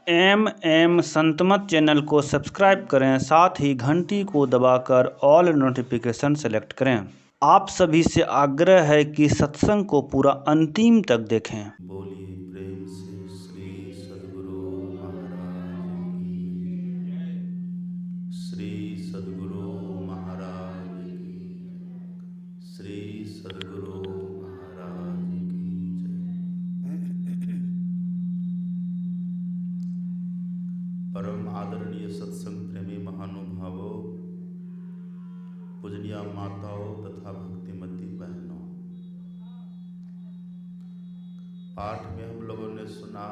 M Santmat channel को subscribe करें, साथ ही घंटी को दबाकर ऑल नोटिफिकेशन सेलेक्ट करें। आप सभी से आग्रह है कि सत्संग को पूरा अंतिम तक देखें। बोलिए प्रेम से श्री सद्गुरु महाराज की। श्री सद्गुरु महाराज की। श्री सद्गुरु महाराज की जय। परम आदरणीय सत्संग प्रेमी महानुभावों, पूजनीय माताओं तथा भक्तिमती बहनों, पाठ में हम लोगों ने सुना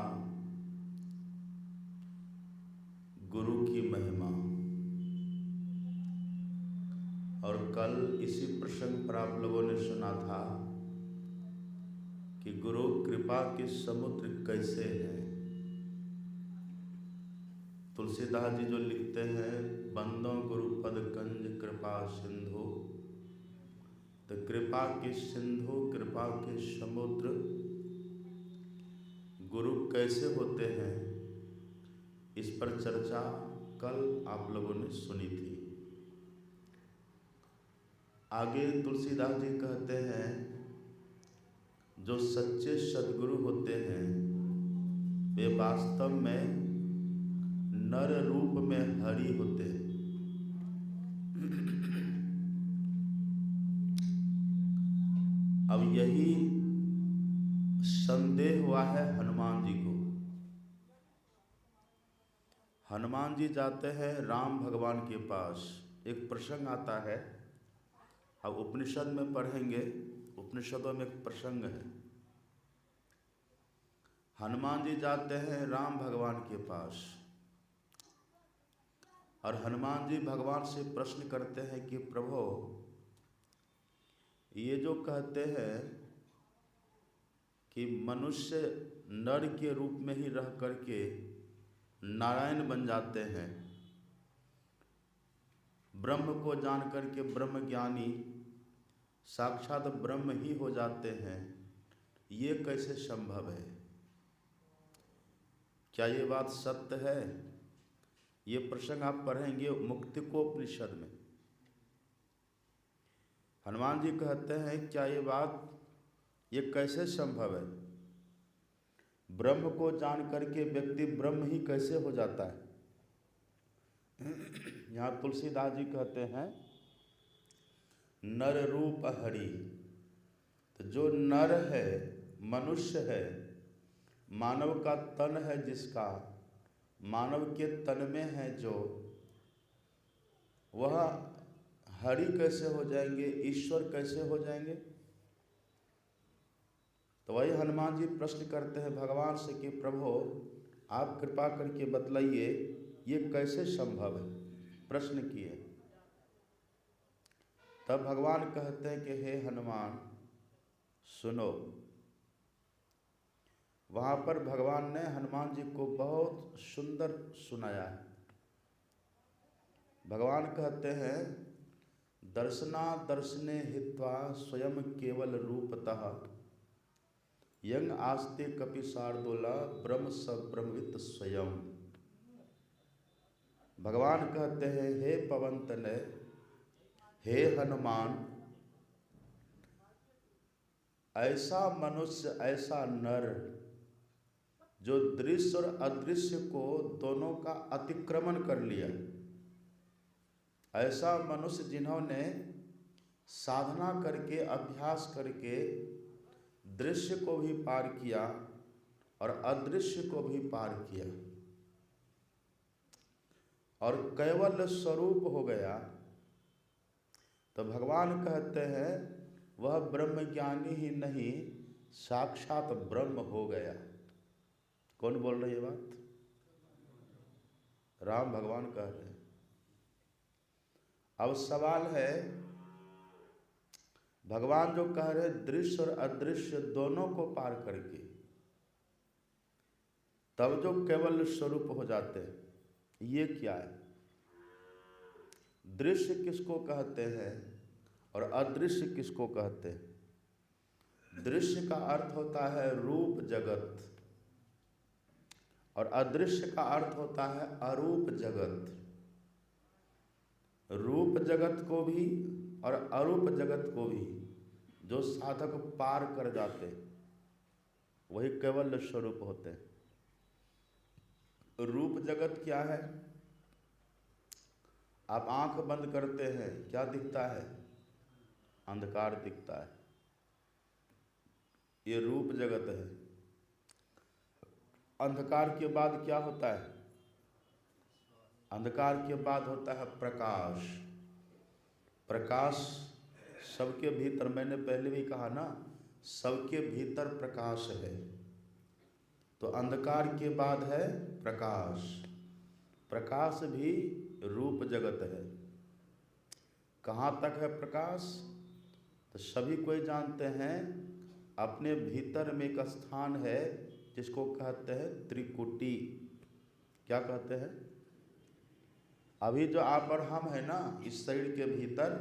गुरु की महिमा, और कल इसी प्रसंग पर आप लोगों ने सुना था कि गुरु कृपा के समुद्र कैसे हैं। तुलसीदास जी जो लिखते हैं, बंदों गुरु पद कंज कृपा सिंधु, तो कृपा के सिंधु, कृपा के समुद्र गुरु कैसे होते हैं, इस पर चर्चा कल आप लोगों ने सुनी थी। आगे तुलसीदास जी कहते हैं, जो सच्चे सद्गुरु होते हैं वे वास्तव में नर रूप में हरि होते हैं। अब यही संदेह हुआ है हनुमान जी को। हनुमान जी जाते हैं राम भगवान के पास। एक प्रसंग आता है, अब उपनिषद में पढ़ेंगे, उपनिषदों में एक प्रसंग है। हनुमान जी जाते हैं राम भगवान के पास, और हनुमान जी भगवान से प्रश्न करते हैं कि प्रभु, ये जो कहते हैं कि मनुष्य नर के रूप में ही रह करके नारायण बन जाते हैं, ब्रह्म को जान करके ब्रह्म ज्ञानी साक्षात ब्रह्म ही हो जाते हैं, ये कैसे संभव है? क्या ये बात सत्य है? ये प्रसंग आप पढ़ेंगे मुक्तिकोपनिषद में। हनुमान जी कहते हैं, क्या ये बात, ये कैसे संभव है? ब्रह्म को जान करके व्यक्ति ब्रह्म ही कैसे हो जाता है? यहाँ तुलसीदास जी कहते हैं, नर रूप हरि। तो जो नर है, मनुष्य है, मानव का तन है, जिसका मानव के तन में है जो, वह हरि कैसे हो जाएंगे, ईश्वर कैसे हो जाएंगे? तो वही हनुमान जी प्रश्न करते हैं भगवान से कि प्रभु, आप कृपा करके बतलाइए ये कैसे संभव है, प्रश्न किए। तब भगवान कहते हैं कि हे हनुमान सुनो। वहाँ पर भगवान ने हनुमान जी को बहुत सुंदर सुनाया है। भगवान कहते हैं, दर्शना दर्शने हित्वा स्वयं केवल रूपतः यंग आस्ते कपि शार्दूला ब्रह्म स ब्रह्मवित् स्वयं। भगवान कहते हैं, हे पवन तनय, हे हनुमान, ऐसा मनुष्य, ऐसा नर जो दृश्य और अदृश्य को दोनों का अतिक्रमण कर लिया, ऐसा मनुष्य जिन्होंने साधना करके, अभ्यास करके दृश्य को भी पार किया और अदृश्य को भी पार किया और केवल स्वरूप हो गया, तो भगवान कहते हैं वह ब्रह्म ज्ञानी ही नहीं, साक्षात ब्रह्म हो गया। कौन बोल रही है बात? राम भगवान कह रहे हैं। अब सवाल है, भगवान जो कह रहे दृश्य और अदृश्य दोनों को पार करके तब जो केवल स्वरूप हो जाते हैं, ये क्या है? दृश्य किसको कहते हैं और अदृश्य किसको कहते हैं? दृश्य का अर्थ होता है रूप जगत, और अदृश्य का अर्थ होता है अरूप जगत। रूप जगत को भी और अरूप जगत को भी जो साधक पार कर जाते वही कैवल्य स्वरूप होते हैं। रूप जगत क्या है? आप आंख बंद करते हैं, क्या दिखता है? अंधकार दिखता है। ये रूप जगत है। अंधकार के बाद क्या होता है? अंधकार के बाद होता है प्रकाश। प्रकाश सबके भीतर, मैंने पहले भी कहा ना, सबके भीतर प्रकाश है। तो अंधकार के बाद है प्रकाश। प्रकाश भी रूप जगत है। कहाँ तक है प्रकाश? तो सभी कोई जानते हैं, अपने भीतर में एक स्थान है जिसको कहते हैं त्रिकुटी। क्या कहते हैं? अभी जो आप और हम है ना, इस शरीर के भीतर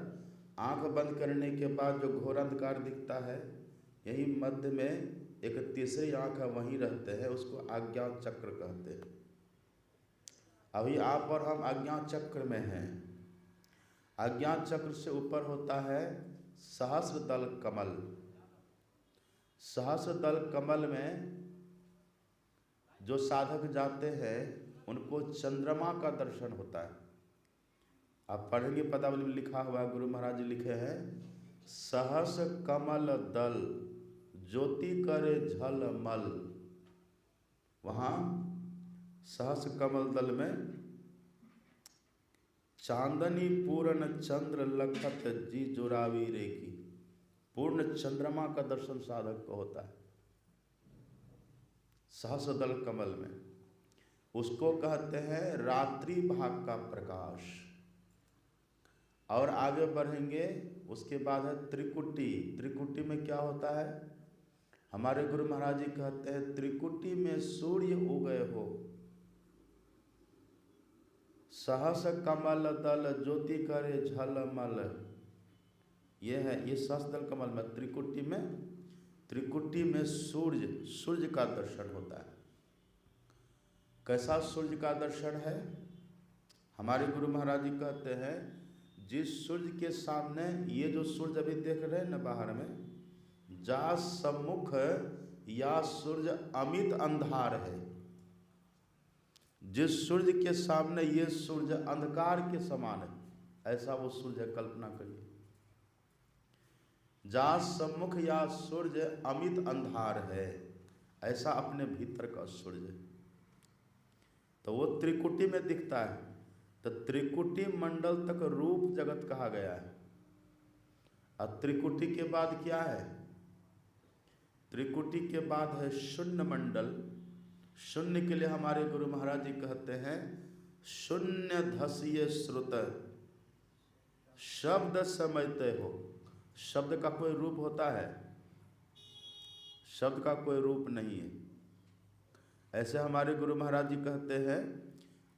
आंख बंद करने के बाद जो घोर अंधकार दिखता है, यही मध्य में एक तीसरी आंख है, वहीं रहते हैं, उसको आज्ञा चक्र कहते हैं। अभी आप और हम आज्ञा चक्र में हैं। आज्ञा चक्र से ऊपर होता है सहस्र दल कमल। सहस्र दल कमल में जो साधक जाते हैं उनको चंद्रमा का दर्शन होता है। आप पढ़ेंगे पदावली में लिखा हुआ है, गुरु महाराज जी लिखे हैं, सहस कमल दल ज्योति करे झलमल। वहाँ सहस कमल दल में चांदनी पूर्ण चंद्र लखत जी जोरावी रेखी। पूर्ण चंद्रमा का दर्शन साधक को होता है सहस दल कमल में। उसको कहते हैं रात्रि भाग का प्रकाश। और आगे बढ़ेंगे, उसके बाद है त्रिकुटी। त्रिकुटी में क्या होता है? हमारे गुरु महाराज जी कहते हैं त्रिकुटी में सूर्य उगए हो, सहस कमल दल ज्योति करे झलमल। ये है, ये सहस दल कमल में त्रिकुटी में सूर्य का दर्शन होता है। कैसा सूर्य का दर्शन है? हमारे गुरु महाराज जी कहते हैं, जिस सूर्य के सामने ये जो सूर्य अभी देख रहे हैं ना बाहर में, जा सम्मुख या सूर्य अमित अंधार है। जिस सूर्य के सामने ये सूर्य अंधकार के समान है, ऐसा वो सूर्य कल्पना करिए। जा सम्मुख या सूर्य अमित अंधार है, ऐसा अपने भीतर का सूर्य। तो वो त्रिकुटी में दिखता है। तो त्रिकुटी मंडल तक रूप जगत कहा गया है। और त्रिकुटी के बाद क्या है? त्रिकुटी के बाद है शून्य मंडल। शून्य के लिए हमारे गुरु महाराज जी कहते हैं, शून्य धसिये श्रुत शब्द समझते हो। शब्द का कोई रूप होता है? शब्द का कोई रूप नहीं है। ऐसे हमारे गुरु महाराज जी कहते हैं,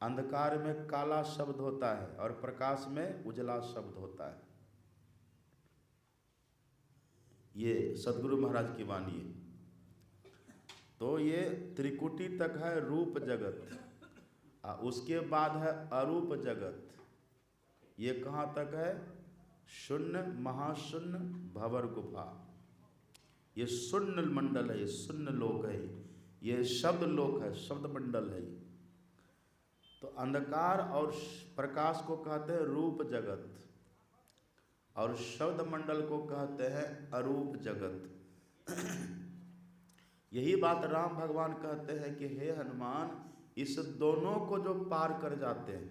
अंधकार में काला शब्द होता है और प्रकाश में उजला शब्द होता है। ये सदगुरु महाराज की वाणी है। तो ये त्रिकुटी तक है रूप जगत, उसके बाद है अरूप जगत। ये कहाँ तक है? शून्य, महाशून्य, भंवर गुफा। ये शून्य मंडल है, ये शून्य लोक है, ये शब्द लोक है, शब्द मंडल है। तो अंधकार और प्रकाश को कहते हैं रूप जगत, और शब्द मंडल को कहते हैं अरूप जगत। यही बात राम भगवान कहते हैं कि हे हनुमान, इस दोनों को जो पार कर जाते हैं,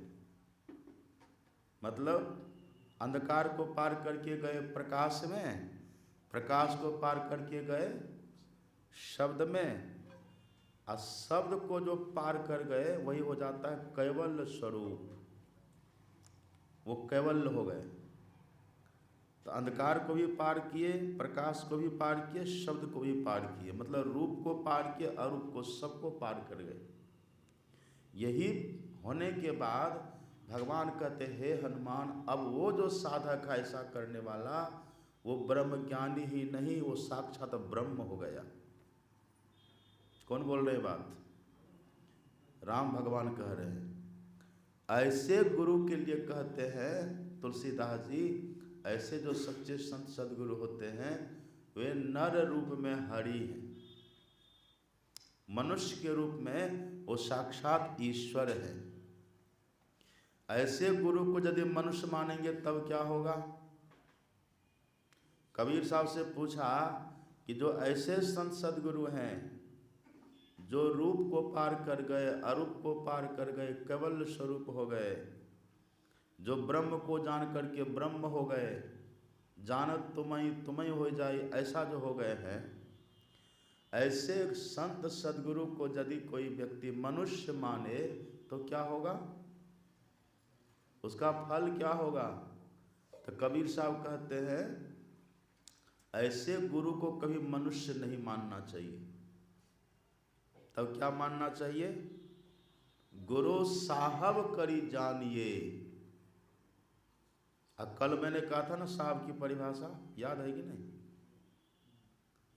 मतलब अंधकार को पार करके गए प्रकाश में, प्रकाश को पार करके गए शब्द में, और शब्द को जो पार कर गए वही हो जाता है कैवल्य स्वरूप। वो कैवल्य हो गए। तो अंधकार को भी पार किए, प्रकाश को भी पार किए, शब्द को भी पार किए, मतलब रूप को पार किए, अरूप को, सबको पार कर गए। यही होने के बाद भगवान कहते हे हनुमान, अब वो जो साधक है ऐसा करने वाला, वो ब्रह्म ज्ञानी ही नहीं, वो साक्षात ब्रह्म हो गया। कौन बोल रहे बात? राम भगवान कह रहे हैं। ऐसे गुरु के लिए कहते हैं तुलसीदास जी, ऐसे जो सच्चे संत सदगुरु होते हैं वे नर रूप में हरि हैं, मनुष्य के रूप में वो साक्षात ईश्वर है। ऐसे गुरु को यदि मनुष्य मानेंगे तब क्या होगा? कबीर साहब से पूछा कि जो ऐसे संत सदगुरु हैं जो रूप को पार कर गए, अरूप को पार कर गए, केवल स्वरूप हो गए, जो ब्रह्म को जान करके ब्रह्म हो गए, जानत तुम्हें हो जाए, ऐसा जो हो गए हैं, ऐसे संत सदगुरु को यदि कोई व्यक्ति मनुष्य माने तो क्या होगा? उसका फल क्या होगा? तो कबीर साहब कहते हैं ऐसे गुरु को कभी मनुष्य नहीं मानना चाहिए। तब क्या मानना चाहिए? गुरु साहब करी जानिए। कल मैंने कहा था ना साहब की परिभाषा, याद है कि नहीं?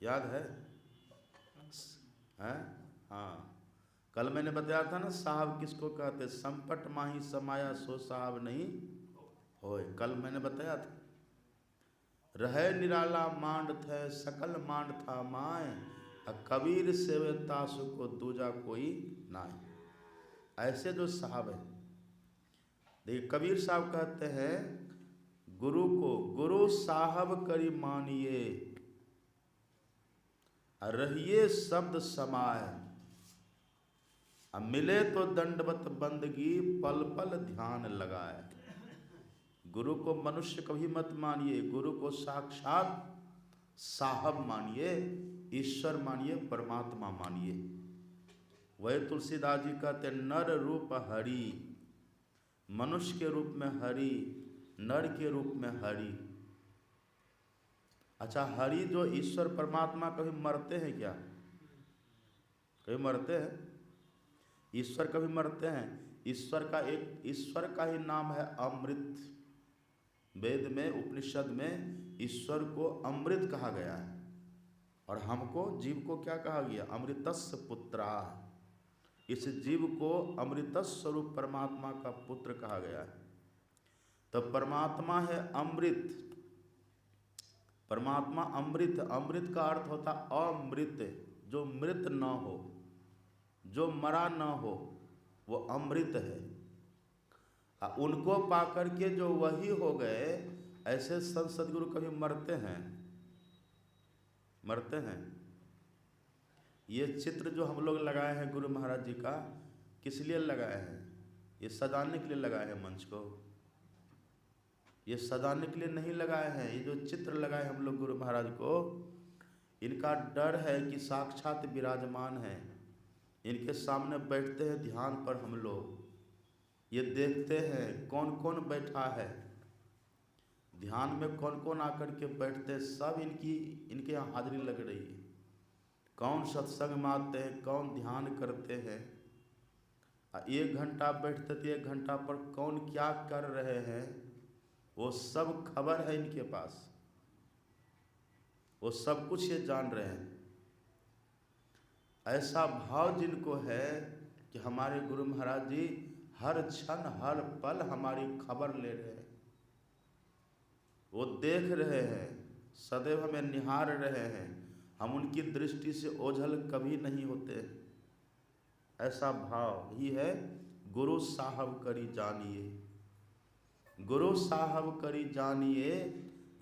याद है? हैं? हाँ, कल मैंने बताया था ना साहब किसको कहते? संपट माही समाया सो साहब नहीं होए। कल मैंने बताया था। रहे निराला मांड थे सकल मांड था माए, कबीर सेवे तासु को दूजा कोई नाय। ऐसे जो साहब है, देखिए कबीर साहब कहते हैं गुरु को गुरु साहब करी मानिए, रहिए शब्द समाय, मिले तो दंडवत बंदगी पल पल ध्यान लगाए। गुरु को मनुष्य कभी मत मानिए, गुरु को साक्षात साहब मानिए, ईश्वर मानिए, परमात्मा मानिए। वही तुलसीदास जी कहते नर रूप हरि, मनुष्य के रूप में हरि, नर के रूप में हरि। अच्छा, हरि जो ईश्वर परमात्मा कभी मरते हैं क्या? कभी मरते हैं? ईश्वर कभी मरते हैं? ईश्वर का ही नाम है अमृत। वेद में उपनिषद में ईश्वर को अमृत कहा गया है, और हमको जीव को क्या कहा गया? अमृतस्य पुत्रा। इस जीव को अमृत स्वरूप परमात्मा का पुत्र कहा गया है। तो परमात्मा है अमृत, परमात्मा अमृत। अमृत का अर्थ होता अमृत, जो मृत न हो, जो मरा न हो, वो अमृत है। उनको पाकर के जो वही हो गए, ऐसे संत सदगुरु कभी मरते हैं? मरते हैं? ये चित्र जो हम लोग लगाए हैं गुरु महाराज जी का, किस लिए लगाए हैं? ये सजाने के लिए लगाए हैं मंच को, ये सजाने के लिए नहीं लगाए हैं। ये जो चित्र लगाए हम लोग गुरु महाराज को, इनका डर है कि साक्षात विराजमान है, इनके सामने बैठते हैं ध्यान पर हम लोग, ये देखते हैं कौन कौन बैठा है ध्यान में, कौन कौन आकर के बैठते हैं, सब इनके यहाँ हाजिरी लग रही है। कौन सत्संग में आते हैं, कौन ध्यान करते हैं, 1 घंटा बैठते थे, 1 घंटा पर कौन क्या कर रहे हैं, वो सब खबर है इनके पास, वो सब कुछ ये जान रहे हैं। ऐसा भाव जिनको है कि हमारे गुरु महाराज जी हर क्षण हर पल हमारी खबर ले रहे हैं, वो देख रहे हैं, सदैव हमें निहार रहे हैं, हम उनकी दृष्टि से ओझल कभी नहीं होते। ऐसा भाव ही है गुरु साहब करी जानिए। गुरु साहब करी जानिए,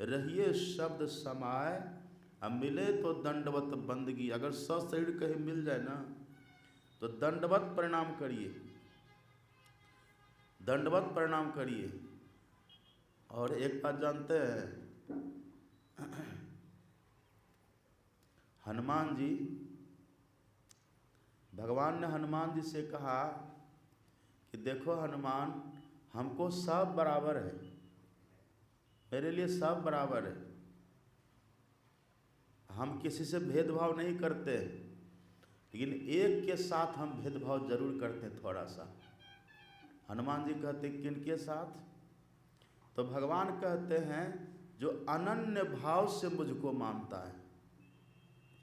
रहिए शब्द समाय, मिले तो दंडवत बंदगी। अगर सशरीर कहीं मिल जाए ना तो दंडवत प्रणाम करिए, दंडवत प्रणाम करिए। और एक बात जानते हैं, हनुमान जी, भगवान ने हनुमान जी से कहा कि देखो हनुमान, हमको सब बराबर है, मेरे लिए सब बराबर है, हम किसी से भेदभाव नहीं करते, लेकिन एक के साथ हम भेदभाव जरूर करते हैं थोड़ा सा। हनुमान जी कहते किनके साथ? तो भगवान कहते हैं जो अनन्य भाव से मुझको मानता है।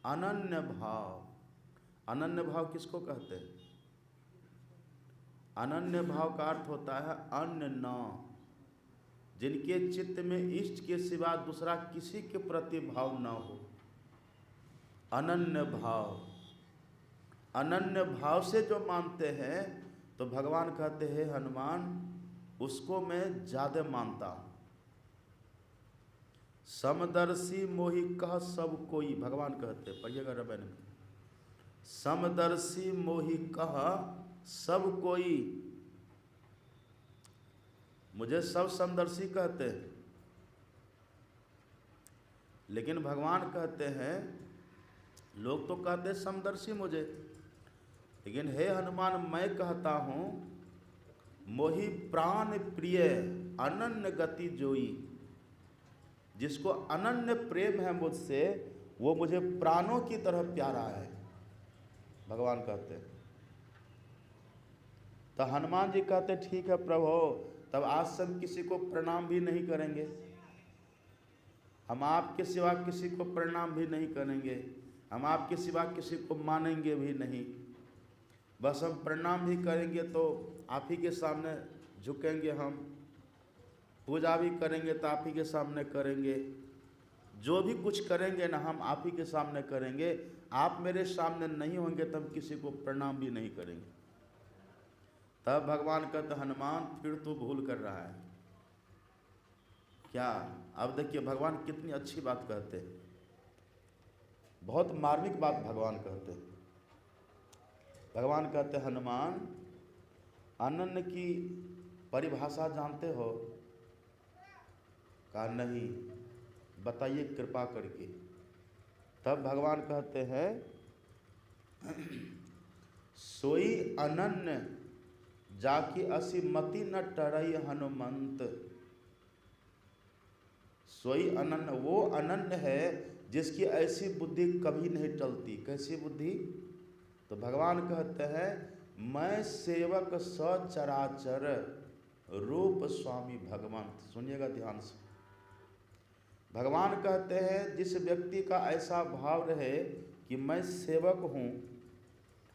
अनन्य भाव, अनन्य भाव किसको कहते हैं? अनन्य भाव का अर्थ होता है अन्य न, जिनके चित्त में इष्ट के सिवा दूसरा किसी के प्रति भाव न हो। अनन्य भाव, अनन्य भाव से जो मानते हैं तो भगवान कहते हैं हनुमान उसको मैं ज़्यादा मानता हूँ। समदर्शी मोहि कह सब कोई, भगवान कहते हैं, पढ़िएगा रामायण में, समदर्शी मोहि कह सब कोई, मुझे सब समदर्शी कहते हैं, लेकिन भगवान कहते हैं, लोग तो कहते हैं समदर्शी मुझे, लेकिन हे हनुमान मैं कहता हूँ मोहि प्राण प्रिय अनन्य गति जोई, जिसको अनन्य प्रेम है मुझसे वो मुझे प्राणों की तरह प्यारा है, भगवान कहते हैं। तो हनुमान जी कहते ठीक है प्रभु, तब आज से हम किसी को प्रणाम भी नहीं करेंगे, हम आपके सिवा किसी को प्रणाम भी नहीं करेंगे, हम आपके सिवा किसी को मानेंगे भी नहीं, बस हम प्रणाम भी करेंगे तो आप ही के सामने झुकेंगे, हम पूजा भी करेंगे तो आप ही के सामने करेंगे, जो भी कुछ करेंगे ना हम आप ही के सामने करेंगे, आप मेरे सामने नहीं होंगे तो हम किसी को प्रणाम भी नहीं करेंगे। तब भगवान कहते हनुमान फिर तू भूल कर रहा है क्या। अब देखिए भगवान कितनी अच्छी बात कहते हैं, बहुत मार्मिक बात भगवान कहते हैं। भगवान कहते हनुमान अनन्य की परिभाषा जानते हो? कहा नहीं, बताइए कृपा करके। तब भगवान कहते हैं सोई अनन्य जाकी असी मति न टरई हनुमंत। सोई अनन्य, वो अनन्य है जिसकी ऐसी बुद्धि कभी नहीं टलती। कैसी बुद्धि? तो भगवान कहते हैं मैं सेवक सचराचर रूप स्वामी भगवंत। सुनिएगा ध्यान से, भगवान कहते हैं जिस व्यक्ति का ऐसा भाव रहे कि मैं सेवक हूँ,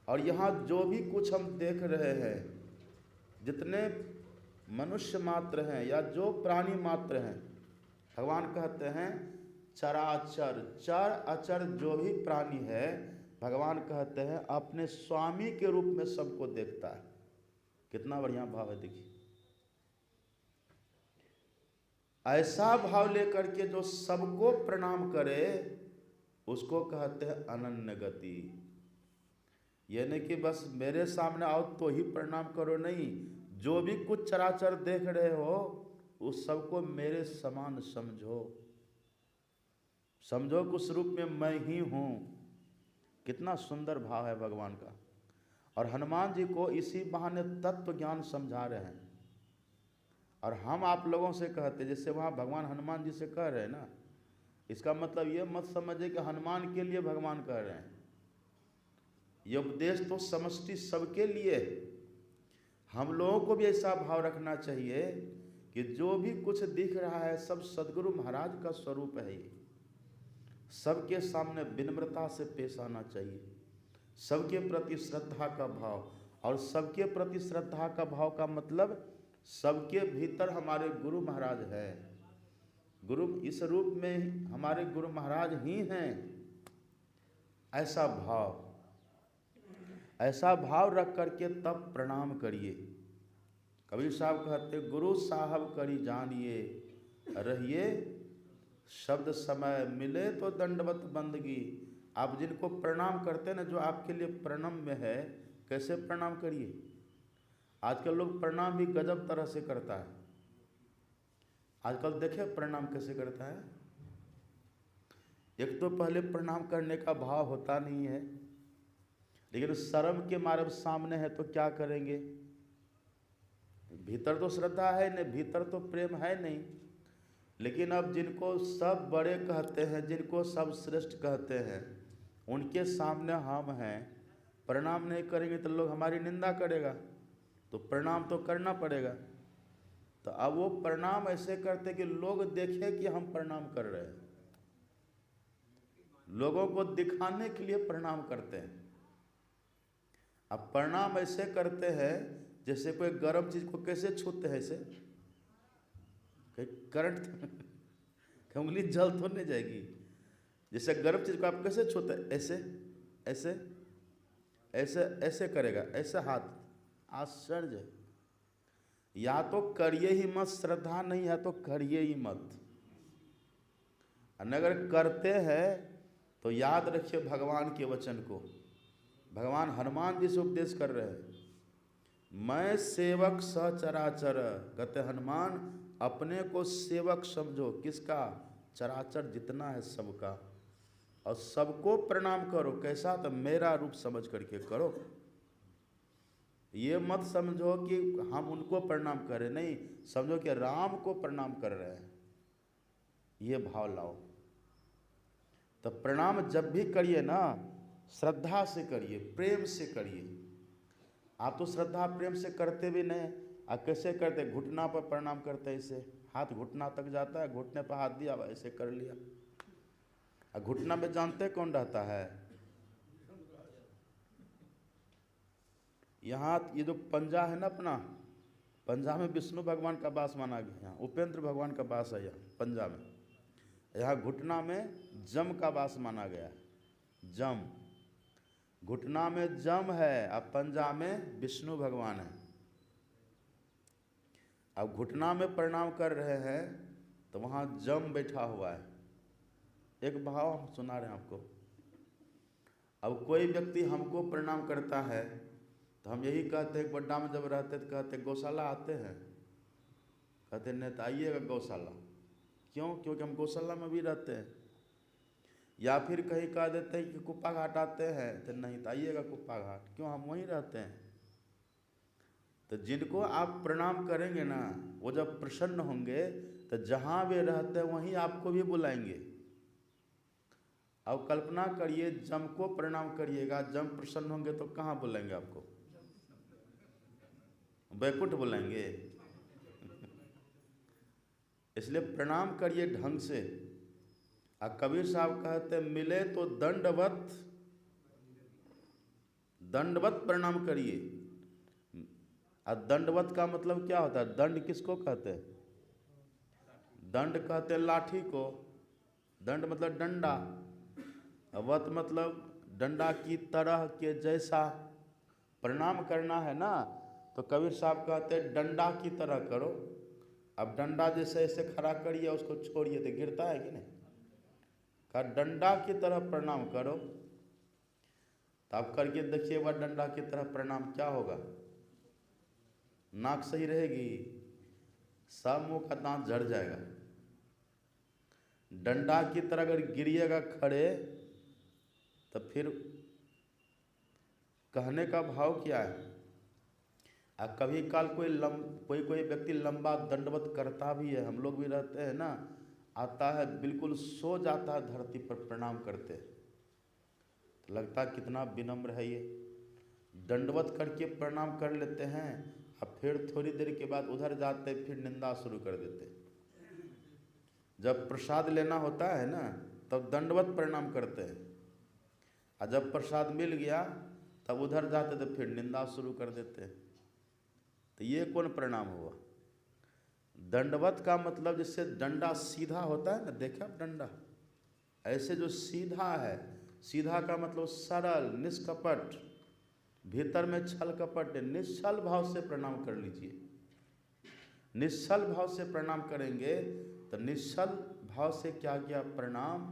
और यहाँ जो भी कुछ हम देख रहे हैं, जितने मनुष्य मात्र हैं या जो प्राणी मात्र हैं, भगवान कहते हैं चराचर, चर अचर जो भी प्राणी है, भगवान कहते हैं अपने स्वामी के रूप में सबको देखता है। कितना बढ़िया भाव है, देखिए। ऐसा भाव लेकर के जो सबको प्रणाम करे उसको कहते हैं अनन्य गति। यानी कि बस मेरे सामने आओ तो ही प्रणाम करो, नहीं, जो भी कुछ चराचर देख रहे हो उस सबको मेरे समान समझो, समझो कि उस रूप में मैं ही हूँ। कितना सुंदर भाव है भगवान का। और हनुमान जी को इसी बहाने तत्व ज्ञान समझा रहे हैं। और हम आप लोगों से कहते, जैसे वहाँ भगवान हनुमान जी से कह रहे हैं ना, इसका मतलब ये मत समझे कि हनुमान के लिए भगवान कह रहे हैं, ये उपदेश तो समष्टि सबके लिए। हम लोगों को भी ऐसा भाव रखना चाहिए कि जो भी कुछ दिख रहा है सब सद्गुरु महाराज का स्वरूप है। ये सबके सामने विनम्रता से पेश आना चाहिए, सबके प्रति श्रद्धा का भाव। और सबके प्रति श्रद्धा का भाव का मतलब सबके भीतर हमारे गुरु महाराज है, गुरु इस रूप में हमारे गुरु महाराज ही हैं। ऐसा भाव, ऐसा भाव रख करके तब प्रणाम करिए। कबीर साहब कहते गुरु साहब करी जानिए, रहिए शब्द समय मिले तो दंडवत बंदगी। आप जिनको प्रणाम करते हैं ना, जो आपके लिए प्रणाम में है, कैसे प्रणाम करिए। आजकल लोग प्रणाम भी गजब तरह से करता है। आजकल देखे प्रणाम कैसे करता है। एक तो पहले प्रणाम करने का भाव होता नहीं है, लेकिन शर्म के मारे सामने है तो क्या करेंगे। भीतर तो श्रद्धा है नहीं, भीतर तो प्रेम है नहीं। लेकिन अब जिनको सब बड़े कहते हैं, जिनको सब श्रेष्ठ कहते हैं, उनके सामने हम हैं, प्रणाम नहीं करेंगे तो लोग हमारी निंदा करेगा, तो प्रणाम तो करना पड़ेगा। तो अब वो प्रणाम ऐसे करते कि लोग देखें कि हम प्रणाम कर रहे हैं, लोगों को दिखाने के लिए प्रणाम करते हैं। अब प्रणाम ऐसे करते हैं जैसे कोई गर्म चीज को कैसे छूते हैं, ऐसे करंट उंगली जल तो नहीं जाएगी। जैसे गर्म चीज को आप कैसे छूते हैं, ऐसे ऐसे ऐसे ऐसे करेगा, ऐसे हाथ। आश्चर्य। या तो करिए ही मत, श्रद्धा नहीं है तो करिए ही मत। अगर करते हैं तो याद रखिए भगवान के वचन को। भगवान हनुमान जी से उपदेश कर रहे हैं, मैं सेवक सचराचर। कहते हनुमान अपने को सेवक समझो, किसका? चराचर जितना है सबका, और सबको प्रणाम करो। कैसा? तो मेरा रूप समझ करके करो। ये मत समझो कि हम उनको प्रणाम करें, नहीं, समझो कि राम को प्रणाम कर रहे हैं, ये भाव लाओ। तो प्रणाम जब भी करिए ना, श्रद्धा से करिए, प्रेम से करिए। आप तो श्रद्धा प्रेम से करते भी नहीं। आप कैसे करते? घुटना पर प्रणाम करते, ऐसे हाथ घुटना तक जाता है, घुटने पर हाथ दिया, ऐसे कर लिया। और घुटना में जानते कौन रहता है? यहाँ ये जो पंजा है ना अपना, पंजा में विष्णु भगवान का वास माना गया। यहाँ उपेंद्र भगवान का वास है, यहाँ पंजा में। यहाँ घुटना में जम का वास माना गया है। जम, घुटना में जम है, अब पंजा में विष्णु भगवान है। अब घुटना में प्रणाम कर रहे हैं तो वहाँ जम बैठा हुआ है। एक भाव हम सुना रहे हैं आपको। अब कोई व्यक्ति हमको प्रणाम करता है तो हम यही कहते हैं, बड्डा में जब रहते तो कहते गौशाला आते हैं, कहते नहीं तो आइएगा गौशाला। क्यों? क्योंकि हम गौशाला में भी रहते हैं। या फिर कहीं कह देते हैं कि कुप्पा घाट आते हैं, तो नहीं तो आइएगा कुप्पा घाट। क्यों? हम वहीं रहते हैं। तो जिनको आप प्रणाम करेंगे ना, वो जब प्रसन्न होंगे तो जहाँ वे रहते हैं वहीं आपको भी बुलाएंगे। अब कल्पना करिए, जम को प्रणाम करिएगा, जम प्रसन्न होंगे तो कहाँ बुलाएंगे आपको? बैकुंठ बुलाएंगे। इसलिए प्रणाम करिए ढंग से। कबीर साहब कहते मिले तो दंडवत, दंडवत प्रणाम करिए। दंडवत का मतलब क्या होता है? दंड किसको कहते हैं? दंड कहते हैं लाठी को। दंड मतलब डंडा, वत मतलब डंडा की तरह के जैसा। प्रणाम करना है ना, तो कबीर साहब कहते हैं डंडा की तरह करो। अब डंडा जैसे ऐसे खड़ा करिए, उसको छोड़िए तो गिरता है कि नहीं? का डंडा की तरह प्रणाम करो। तो आप करके देखिए वह डंडा की तरह प्रणाम क्या होगा। नाक सही रहेगी, सब मुंह का दांत झड़ जाएगा। डंडा की तरह अगर गिरिएगा खड़े तो फिर कहने का भाव क्या है? कभी काल कोई व्यक्ति लंबा दंडवत करता भी है, हम लोग भी रहते हैं ना, आता है बिल्कुल सो जाता है धरती पर प्रणाम करते, तो लगता है कितना विनम्र है ये। दंडवत करके प्रणाम कर लेते हैं, अब फिर थोड़ी देर के बाद उधर जाते फिर निंदा शुरू कर देते। जब प्रसाद लेना होता है ना, तब दंडवत प्रणाम करते हैं, और जब प्रसाद मिल गया तब उधर जाते तो फिर निंदा शुरू कर देते हैं। तो ये कौन प्रणाम हुआ? दंडवत का मतलब जैसे डंडा सीधा होता है ना, देखा डंडा ऐसे जो सीधा है, सीधा का मतलब सरल निष्कपट, भीतर में छल कपट है। निश्चल भाव से प्रणाम कर लीजिए। निश्चल भाव से प्रणाम करेंगे तो निश्चल भाव से क्या किया प्रणाम।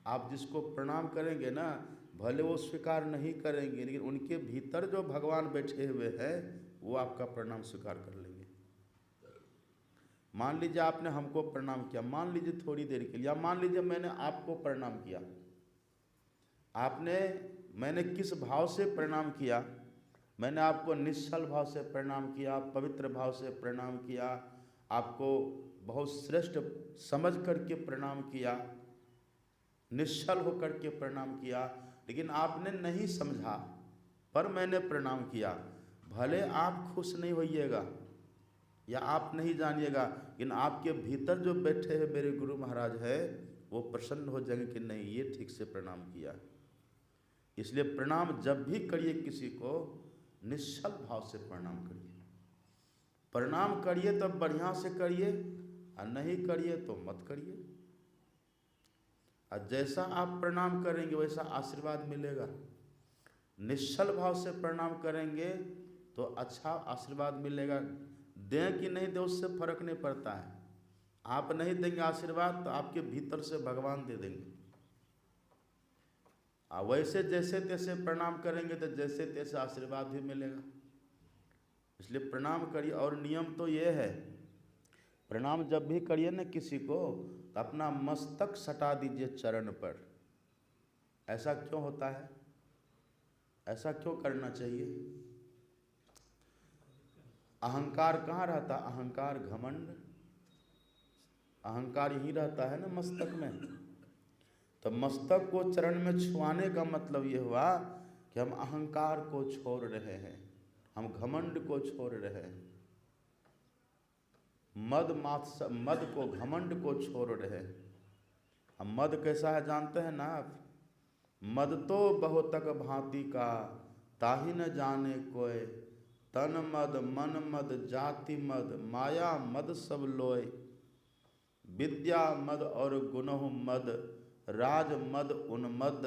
आप जिसको प्रणाम करेंगे ना, भले वो स्वीकार नहीं करेंगे, लेकिन उनके भीतर जो भगवान बैठे हुए हैं वो आपका प्रणाम स्वीकार कर लेंगे। मान लीजिए आपने हमको प्रणाम किया, मान लीजिए थोड़ी देर के लिए, या मान लीजिए मैंने आपको प्रणाम किया। मैंने किस भाव से प्रणाम किया? मैंने आपको निश्चल भाव से प्रणाम किया, पवित्र भाव से प्रणाम किया, आपको बहुत श्रेष्ठ समझ करके प्रणाम किया, निश्चल होकर के प्रणाम किया, लेकिन आपने नहीं समझा पर मैंने प्रणाम किया। भले आप खुश नहीं होइएगा या आप नहीं जानिएगा, लेकिन आपके भीतर जो बैठे हैं मेरे गुरु महाराज है, वो प्रसन्न हो जाएंगे कि नहीं ये ठीक से प्रणाम किया। इसलिए प्रणाम जब भी करिए किसी को, निश्चल भाव से प्रणाम करिए। प्रणाम करिए तो बढ़िया से करिए, और नहीं करिए तो मत करिए। और जैसा आप प्रणाम करेंगे वैसा आशीर्वाद मिलेगा। निश्चल भाव से प्रणाम करेंगे तो अच्छा आशीर्वाद मिलेगा। दें कि नहीं दें उससे फर्क नहीं पड़ता है। आप नहीं देंगे आशीर्वाद तो आपके भीतर से भगवान दे देंगे। वैसे जैसे तैसे प्रणाम करेंगे तो जैसे तैसे आशीर्वाद भी मिलेगा। इसलिए प्रणाम करिए। और नियम तो ये है, प्रणाम जब भी करिए ना किसी को तो अपना मस्तक सटा दीजिए चरण पर। ऐसा क्यों होता है? ऐसा क्यों करना चाहिए? अहंकार कहाँ रहता? अहंकार, घमंड, अहंकार यही रहता है ना मस्तक में। तो मस्तक को चरण में छुआने का मतलब ये हुआ कि हम अहंकार को छोड़ रहे हैं, हम घमंड को छोड़ रहे हैं, मद को, घमंड को छोड़ रहे हैं। हम मद कैसा है जानते हैं ना आप? मद तो बहुतक भांति का, ताहि न जाने कोय। तन मद, मन मद, जाति मद, माया मद सब लोय। विद्या मद और गुणों मद, राज मद उन्मद।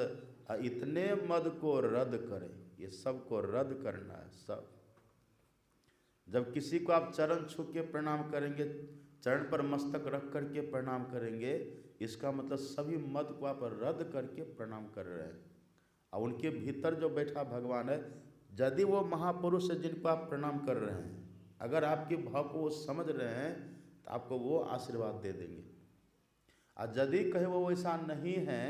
इतने मद को रद्द करें। ये सब को रद्द करना है, सब। जब किसी को आप चरण छू के प्रणाम करेंगे, चरण पर मस्तक रख करके प्रणाम करेंगे, इसका मतलब सभी मद को आप रद्द करके प्रणाम कर रहे हैं। और उनके भीतर जो बैठा भगवान है, यदि वो महापुरुष है जिनको आप प्रणाम कर रहे हैं, अगर आपके भाव को वो समझ रहे हैं तो आपको वो आशीर्वाद दे देंगे। और यदि कहे वो वैसा नहीं है,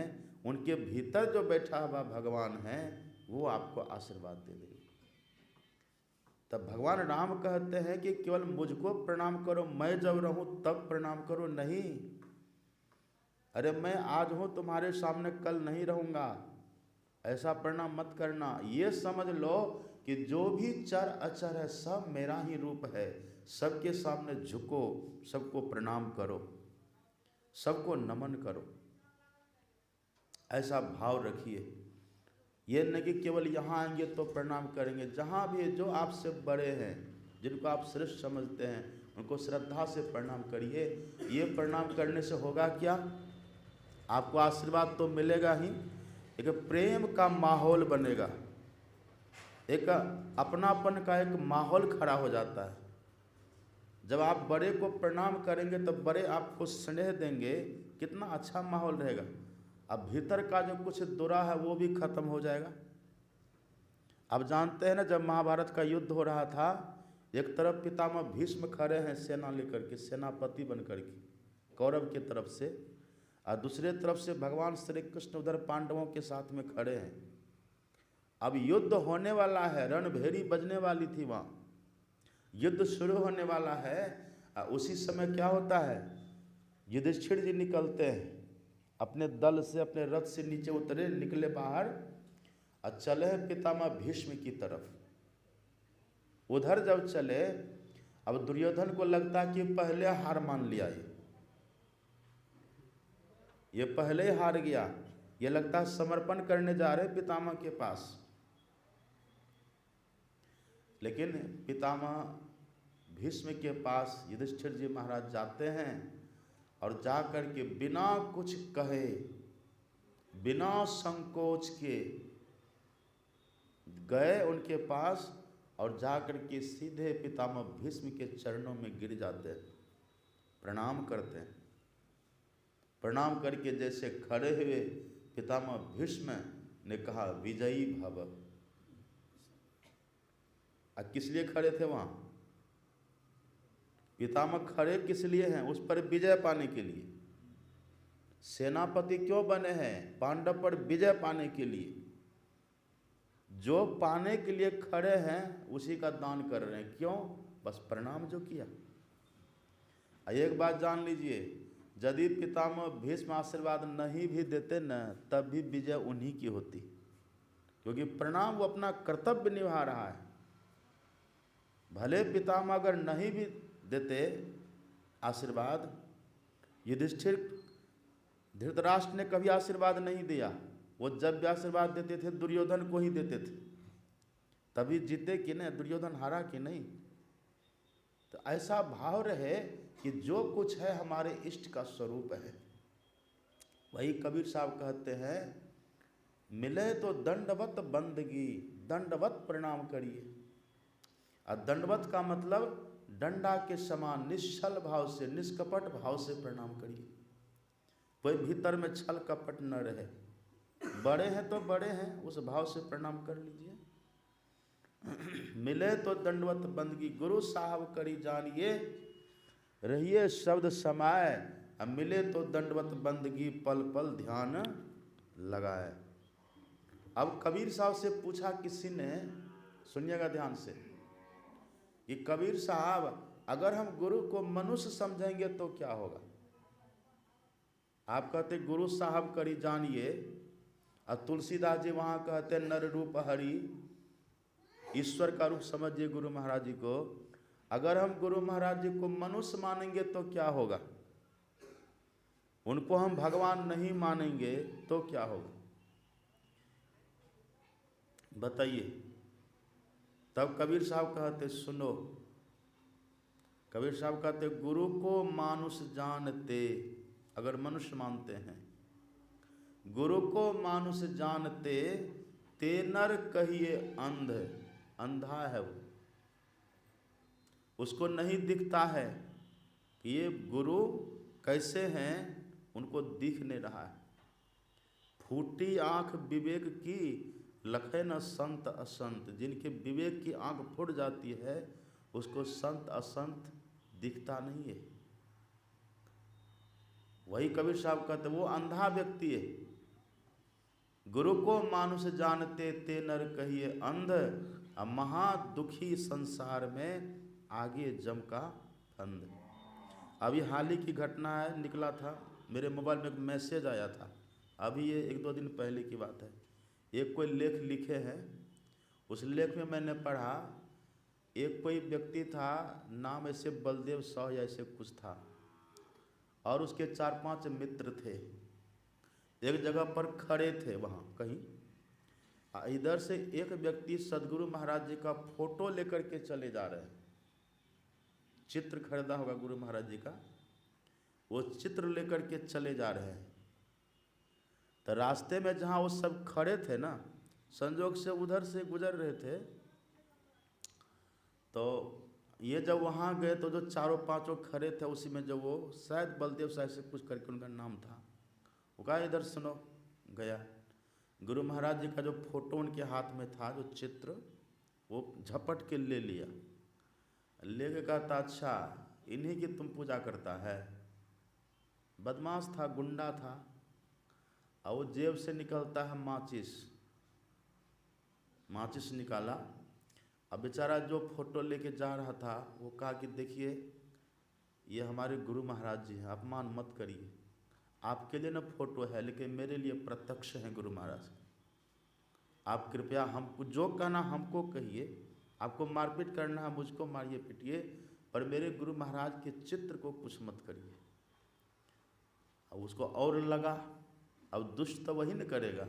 उनके भीतर जो बैठा हुआ भगवान है वो आपको आशीर्वाद दे देंगे। तब भगवान राम कहते हैं कि केवल मुझको प्रणाम करो, मैं जब रहूं तब प्रणाम करो। नहीं, अरे मैं आज हूं तुम्हारे सामने, कल नहीं रहूंगा, ऐसा प्रणाम मत करना। ये समझ लो कि जो भी चर अचर है सब मेरा ही रूप है। सबके सामने झुको, सबको प्रणाम करो, सबको नमन करो, ऐसा भाव रखिए। ये नहीं कि केवल यहाँ आएंगे तो प्रणाम करेंगे। जहाँ भी जो आपसे बड़े हैं, जिनको आप श्रेष्ठ समझते हैं, उनको श्रद्धा से प्रणाम करिए। ये प्रणाम करने से होगा क्या? आपको आशीर्वाद तो मिलेगा ही, एक प्रेम का माहौल बनेगा, एक अपनापन का एक माहौल खड़ा हो जाता है। जब आप बड़े को प्रणाम करेंगे तो बड़े आपको स्नेह देंगे, कितना अच्छा माहौल रहेगा। अब भीतर का जो कुछ दुरा है वो भी खत्म हो जाएगा। अब जानते हैं ना, जब महाभारत का युद्ध हो रहा था, एक तरफ पितामह भीष्म खड़े हैं सेना लेकर के, सेनापति बनकर के कौरव की तरफ से, और दूसरे तरफ से भगवान श्री कृष्ण उधर पांडवों के साथ में खड़े हैं। अब युद्ध होने वाला है, रणभेरी बजने वाली थी, वहाँ युद्ध शुरू होने वाला है। उसी समय क्या होता है, युधिष्ठिर जी निकलते हैं अपने दल से, अपने रथ से नीचे उतरे, निकले बाहर और चले पितामह भीष्म की तरफ। उधर जब चले, अब दुर्योधन को लगता कि पहले हार मान लिया, ये पहले ही हार गया, ये लगता है समर्पण करने जा रहे पितामह के पास। लेकिन पितामह भीष्म के पास युधिष्ठिर जी महाराज जाते हैं और जाकर के बिना कुछ कहे, बिना संकोच के गए उनके पास और जाकर के सीधे पितामह भीष्म के चरणों में गिर जाते हैं, प्रणाम करते हैं। प्रणाम करके जैसे खड़े हुए, पितामह भीष्म ने कहा विजयी भव। किस लिए खड़े थे वहाँ? पितामह खड़े किस लिए हैं? उस पर विजय पाने के लिए। सेनापति क्यों बने हैं? पांडव पर विजय पाने के लिए। जो पाने के लिए खड़े हैं उसी का दान कर रहे हैं। क्यों? बस प्रणाम जो किया। एक बात जान लीजिए, यदि पितामह भीष्म आशीर्वाद नहीं भी देते न, तब भी विजय उन्हीं की होती, क्योंकि प्रणाम वो अपना कर्तव्य निभा रहा है। भले पितामह अगर नहीं भी देते आशीर्वाद, युधिष्ठिर, धृतराष्ट्र ने कभी आशीर्वाद नहीं दिया। वो जब भी आशीर्वाद देते थे दुर्योधन को ही देते थे, तभी जीते कि नहीं, दुर्योधन हारा कि नहीं। तो ऐसा भाव रहे कि जो कुछ है हमारे इष्ट का स्वरूप है। वही कबीर साहब कहते हैं, मिले तो दंडवत बंदगी, दंडवत प्रणाम करिए। और दंडवत का मतलब डंडा के समान निश्चल भाव से, निष्कपट भाव से प्रणाम करिए। कोई भीतर में छल कपट न रहे। बड़े हैं तो बड़े हैं, उस भाव से प्रणाम कर लीजिए। मिले तो दंडवत बंदगी, गुरु साहब करी जानिए, रहिए शब्द समाए। अब मिले तो दंडवत बंदगी, पल पल ध्यान लगाए। अब कबीर साहब से पूछा किसी ने, सुनिएगा ध्यान से, कि कबीर साहब अगर हम गुरु को मनुष्य समझेंगे तो क्या होगा? आप कहते गुरु साहब करी जानिए, और तुलसीदास जी वहाँ कहते नर रूप हरि, ईश्वर का रूप समझिए गुरु महाराज जी को। अगर हम गुरु महाराज जी को मनुष्य मानेंगे तो क्या होगा? उनको हम भगवान नहीं मानेंगे तो क्या होगा? बताइए। तब कबीर साहब कहते सुनो, कबीर साहब कहते गुरु को मानुष जानते, अगर मनुष्य मानते हैं, गुरु को मानुष जानते, ते नर कहिए अंध। अंधा है वो, उसको नहीं दिखता है कि ये गुरु कैसे हैं, उनको दिख नहीं रहा है। फूटी आंख विवेक की, लखे न संत असंत। जिनके विवेक की आंख फूट जाती है, उसको संत असंत दिखता नहीं है। वही कबीर साहब कहते वो अंधा व्यक्ति है। गुरु को मानुष जानते, ते नर कहिए अंध। अब महा दुखी संसार में, आगे जम का फंद। अभी हाल ही की घटना है, निकला था मेरे मोबाइल में एक मैसेज आया था, अभी ये 1-2 दिन पहले की बात है। एक कोई लेख लिखे हैं, उस लेख में मैंने पढ़ा, एक कोई व्यक्ति था, नाम ऐसे बलदेव साह या ऐसे कुछ था, और उसके 4-5 मित्र थे। एक जगह पर खड़े थे वहाँ कहीं, इधर से एक व्यक्ति सदगुरु महाराज जी का फोटो लेकर के चले जा रहे हैं। चित्र खरीदा होगा गुरु महाराज जी का, वो चित्र लेकर के चले जा रहे हैं। तो रास्ते में जहाँ वो सब खड़े थे ना, संजोग से उधर से गुजर रहे थे, तो ये जब वहाँ गए तो जो 4-5 खड़े थे, उसी में जो वो शायद बलदेव साहब से कुछ करके उनका नाम था, वो कहा इधर सुनो। गया, गुरु महाराज जी का जो फोटो उनके हाथ में था, जो चित्र, वो झपट के ले लिया। लेके कहता अच्छा इन्हीं की तुम पूजा करता है। बदमाश था, गुंडा था, और वो जेब से निकलता है माचिस निकाला। अब बेचारा जो फोटो लेके जा रहा था, वो कहा कि देखिए ये हमारे गुरु महाराज जी हैं, अपमान मत करिए। आपके लिए ना फोटो है, लेकिन मेरे लिए प्रत्यक्ष हैं गुरु महाराज। आप कृपया हमको जो कहना हमको कहिए, आपको मारपीट करना है मुझको मारिए पीटिए, पर मेरे गुरु महाराज के चित्र को कुछ मत करिए। अब उसको और लगा, अब दुष्ट तो वही न करेगा,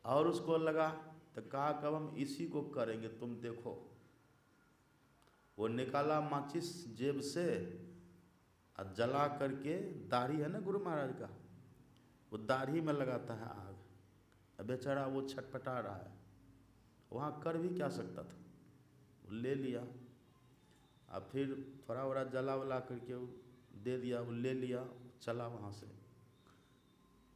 और उसको लगा तो कहा कब हम इसी को करेंगे, तुम देखो। वो निकाला माचिस जेब से और जला करके, दाढ़ी है ना गुरु महाराज का, वो दाढ़ी में लगाता है आग। अब बेचारा वो छटपटा रहा है, वहाँ कर भी क्या सकता था। वो ले लिया, अब फिर थोड़ा जला वला करके दे दिया, वो ले लिया, चला वहाँ से।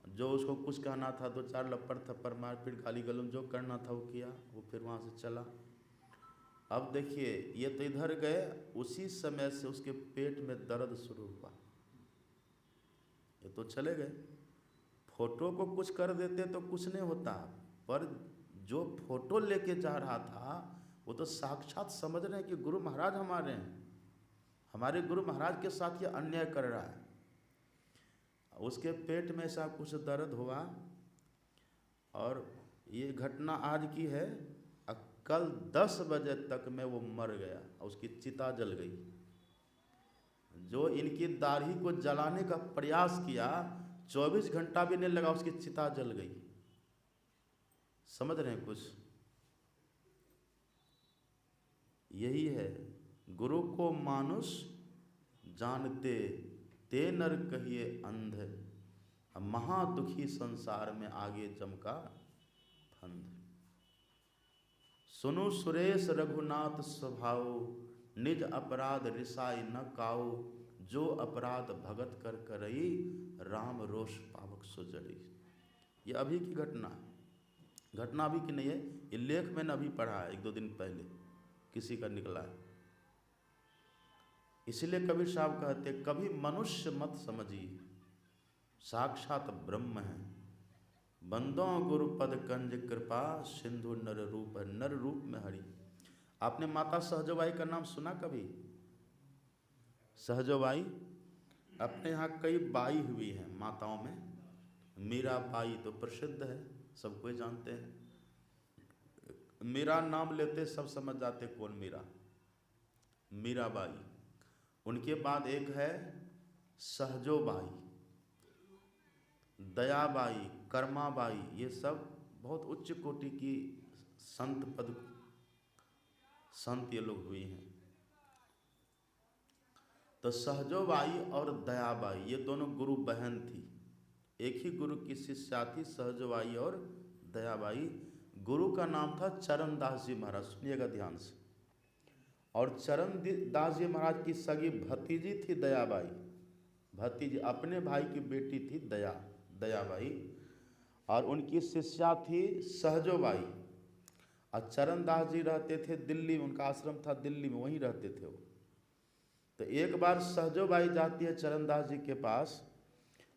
जो उसको कुछ कहना था, 2-4 लपड़ थप्पड़ मारपीट गाली गलौज जो करना था वो किया, वो फिर वहाँ से चला। अब देखिए ये तो इधर गए, उसी समय से उसके पेट में दर्द शुरू हुआ। ये तो चले गए, फोटो को कुछ कर देते तो कुछ नहीं होता, पर जो फोटो लेके जा रहा था वो तो साक्षात समझ रहे हैं कि गुरु महाराज हमारे हैं, हमारे गुरु महाराज के साथ ये अन्याय कर रहा है। उसके पेट में ऐसा कुछ दर्द हुआ, और ये घटना आज की है। कल 10 बजे तक में वो मर गया, उसकी चिता जल गई। जो इनकी दाढ़ी को जलाने का प्रयास किया, 24 घंटा भी नहीं लगा, उसकी चिता जल गई। समझ रहे हैं कुछ? यही है गुरु को मानुष जानते, ते नर कहिए अंध, महादुखी संसार में आगे चमका फंद। सुनु सुरेश रघुनाथ स्वभाव, निज अपराध रिसाई न काऊ, जो अपराध भगत कर करई, राम रोष पावक सुजरी। ये अभी की घटना है, घटना अभी की नहीं है, ये लेख मैंने अभी पढ़ा है 1-2 दिन पहले, किसी का निकला है। इसलिए कबीर साहब कहते कभी मनुष्य मत समझिए, साक्षात ब्रह्म है। बंदों गुरुपद कंज कृपा, सिंधु नर रूप, नर रूप में हरि। आपने माता सहजोबाई का नाम सुना कभी? सहजोबाई, अपने यहाँ कई बाई हुई हैं माताओं में। मीरा बाई तो प्रसिद्ध है, सब कोई जानते हैं। मीरा नाम लेते सब समझ जाते कौन मीरा, मीराबाई। उनके बाद एक है सहजोबाई, दयाबाई, कर्माबाई, ये सब बहुत उच्च कोटि की संत पद, संत ये लोग हुई हैं। तो सहजोबाई और दयाबाई ये दोनों गुरु बहन थी, एक ही गुरु की शिष्या थी सहजोबाई और दयाबाई। गुरु का नाम था चरणदास जी महाराज, सुनिएगा ध्यान से। और चरणदास जी महाराज की सगी भतीजी थी दयाबाई, भतीजी अपने भाई की बेटी थी दयाबाई, और उनकी शिष्या थी सहजोबाई। और चरणदास जी रहते थे दिल्ली में, उनका आश्रम था दिल्ली में, वहीं रहते थे वो। तो एक बार सहजोबाई जाती है चरणदास जी के पास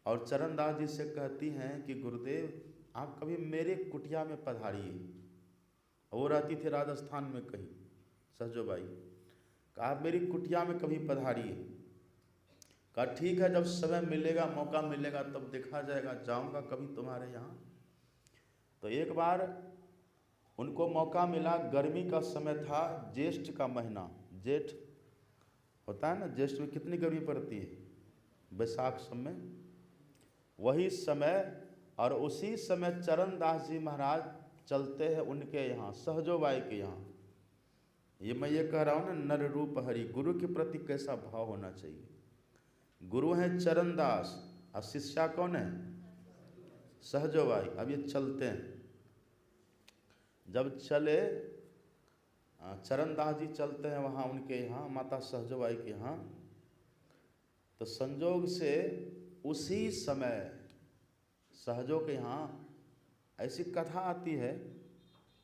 और चरणदास जी से कहती हैं कि गुरुदेव आप कभी मेरे कुटिया में पधारिए। वो रहती थी राजस्थान में कहीं सहजोबाई। कहा आप मेरी कुटिया में कभी पधारिए। कहा ठीक है, जब समय मिलेगा, मौका मिलेगा तब देखा जाएगा, जाऊंगा कभी तुम्हारे यहाँ। तो एक बार उनको मौका मिला, गर्मी का समय था, ज्येष्ठ का महीना, जेठ होता है ना, ज्येष्ठ में कितनी गर्मी पड़ती है, बैसाख समय, वही समय। और उसी समय चरणदास जी महाराज चलते हैं उनके यहाँ, सहजोबाई के यहाँ। ये मैं ये कह रहा हूँ ना, नर रूप हरि, गुरु के प्रति कैसा भाव होना चाहिए। गुरु हैं चरणदास और शिष्या कौन है? सहजोबाई। अब ये चलते हैं, जब चले चरणदास जी चलते हैं वहाँ उनके यहाँ, माता सहजोबाई के यहाँ, तो संजोग से उसी समय सहजो के यहाँ, ऐसी कथा आती है,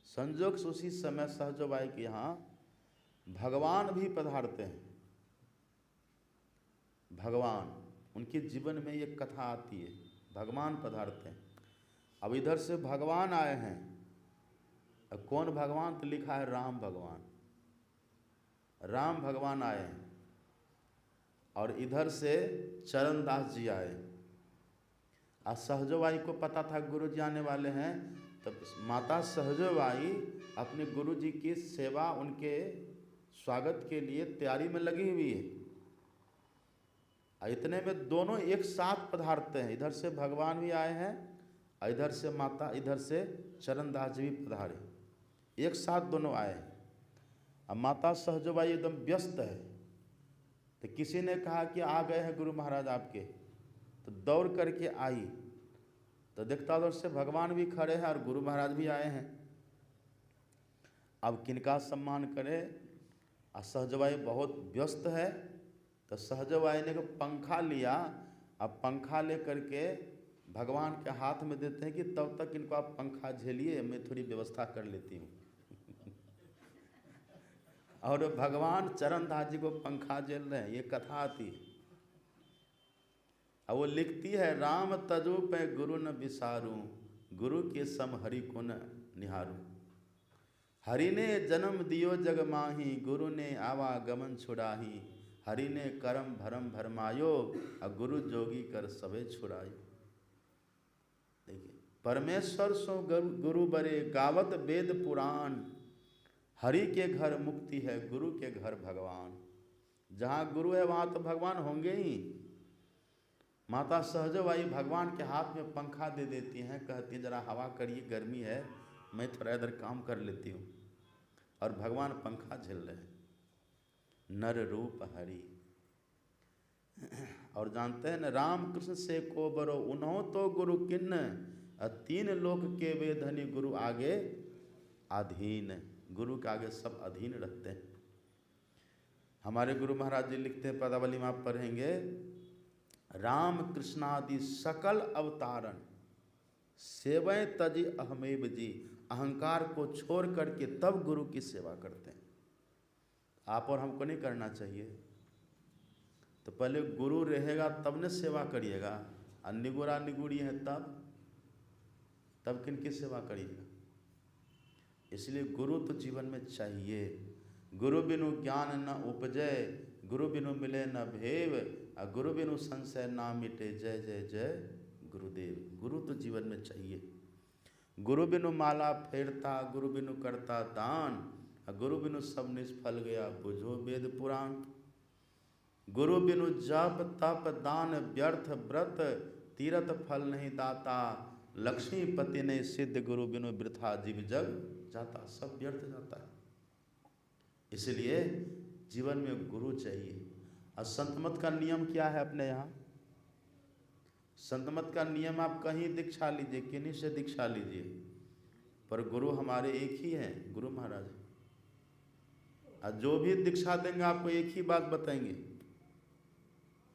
संजोग से उसी समय सहजोबाई के यहाँ भगवान भी पधारते हैं। भगवान, उनके जीवन में ये कथा आती है, भगवान पधारते हैं। अब इधर से भगवान आए हैं, अब कौन भगवान? तो लिखा है राम भगवान, राम भगवान आए हैं। और इधर से चरणदास जी आए। और सहजोबाई को पता था गुरु जी आने वाले हैं, तब माता सहजोबाई अपने गुरु जी की सेवा, उनके स्वागत के लिए तैयारी में लगी हुई है। इतने में दोनों एक साथ पधारते हैं, इधर से भगवान भी आए हैं और इधर से माता, इधर से चरणदास जी भी पधारे, एक साथ दोनों आए हैं। अब माता सहजोबाई एकदम व्यस्त है, तो किसी ने कहा कि आ गए हैं गुरु महाराज आपके, तो दौड़ करके आई, तो देखता उधर से भगवान भी खड़े हैं और गुरु महाराज भी आए हैं। अब किनका सम्मान करे? और सहजोबाई बहुत व्यस्त है, तो सहजोबाई ने पंखा लिया, अब पंखा ले करके भगवान के हाथ में देते हैं कि तब तक इनको आप पंखा झेलिए, मैं थोड़ी व्यवस्था कर लेती हूँ। और भगवान चरणदास जी को पंखा झेल रहे हैं, ये कथा आती है। अब वो लिखती है, राम तजु पे गुरु न विसारू, गुरु के सम हरि को न निहारू। हरि ने जन्म दियो जग माही, गुरु ने आवागमन छुड़ाही। हरि ने करम भरम भरमायो, और गुरु जोगी कर सबे छुड़ायो। देखिए, परमेश्वर सो गुरु बरे, गावत वेद पुराण। हरि के घर मुक्ति है, गुरु के घर भगवान। जहाँ गुरु है वहाँ तो भगवान होंगे ही। माता सहजोबाई भगवान के हाथ में पंखा दे देती हैं, कहती हैं जरा हवा करिए, गर्मी है, मैं थोड़ा इधर काम कर लेती हूँ। और भगवान पंखा झेल रहे हैं। नर रूप हरि। और जानते हैं न, राम कृष्ण से को बरो उन्हों तो गुरु किन्न, तीन लोक के वे धनी गुरु आगे अधीन। गुरु के आगे सब अधीन रहते हैं। हमारे गुरु महाराज जी लिखते हैं, पदावली में आप पढ़ेंगे, राम कृष्णादि सकल अवतारण सेवय तजी अहमेव जी। अहंकार को छोड़ करके तब गुरु की सेवा करते हैं। आप और हमको नहीं करना चाहिए। तो पहले गुरु रहेगा तब न सेवा करिएगा। और निगुरा निगुरी है तब किन की सेवा करिएगा। इसलिए गुरु तो जीवन में चाहिए। गुरु बिनु ज्ञान न उपजय, गुरु बिनु मिले न भेव, और गुरु बिनु संशय ना मिटे, जय जय जय गुरुदेव। गुरु तो जीवन में चाहिए। गुरु बिनु माला फेरता, गुरु बिनु करता दान, गुरु बिनु सब निष्फल गया, बुझो वेद पुराण। गुरु बिनु जप तप दान व्यर्थ व्रत, तीरथ फल नहीं दाता, लक्ष्मीपति ने सिद्ध, गुरु बिनु वृथा जीव जग जाता। सब व्यर्थ जाता है। इसलिए जीवन में गुरु चाहिए। और संत मत का नियम क्या है अपने यहाँ? संत मत का नियम, आप कहीं दीक्षा लीजिए, किन्हीं से दीक्षा लीजिए, पर गुरु हमारे एक ही हैं, गुरु महाराज। और जो भी दीक्षा देंगे आपको एक ही बात बताएंगे।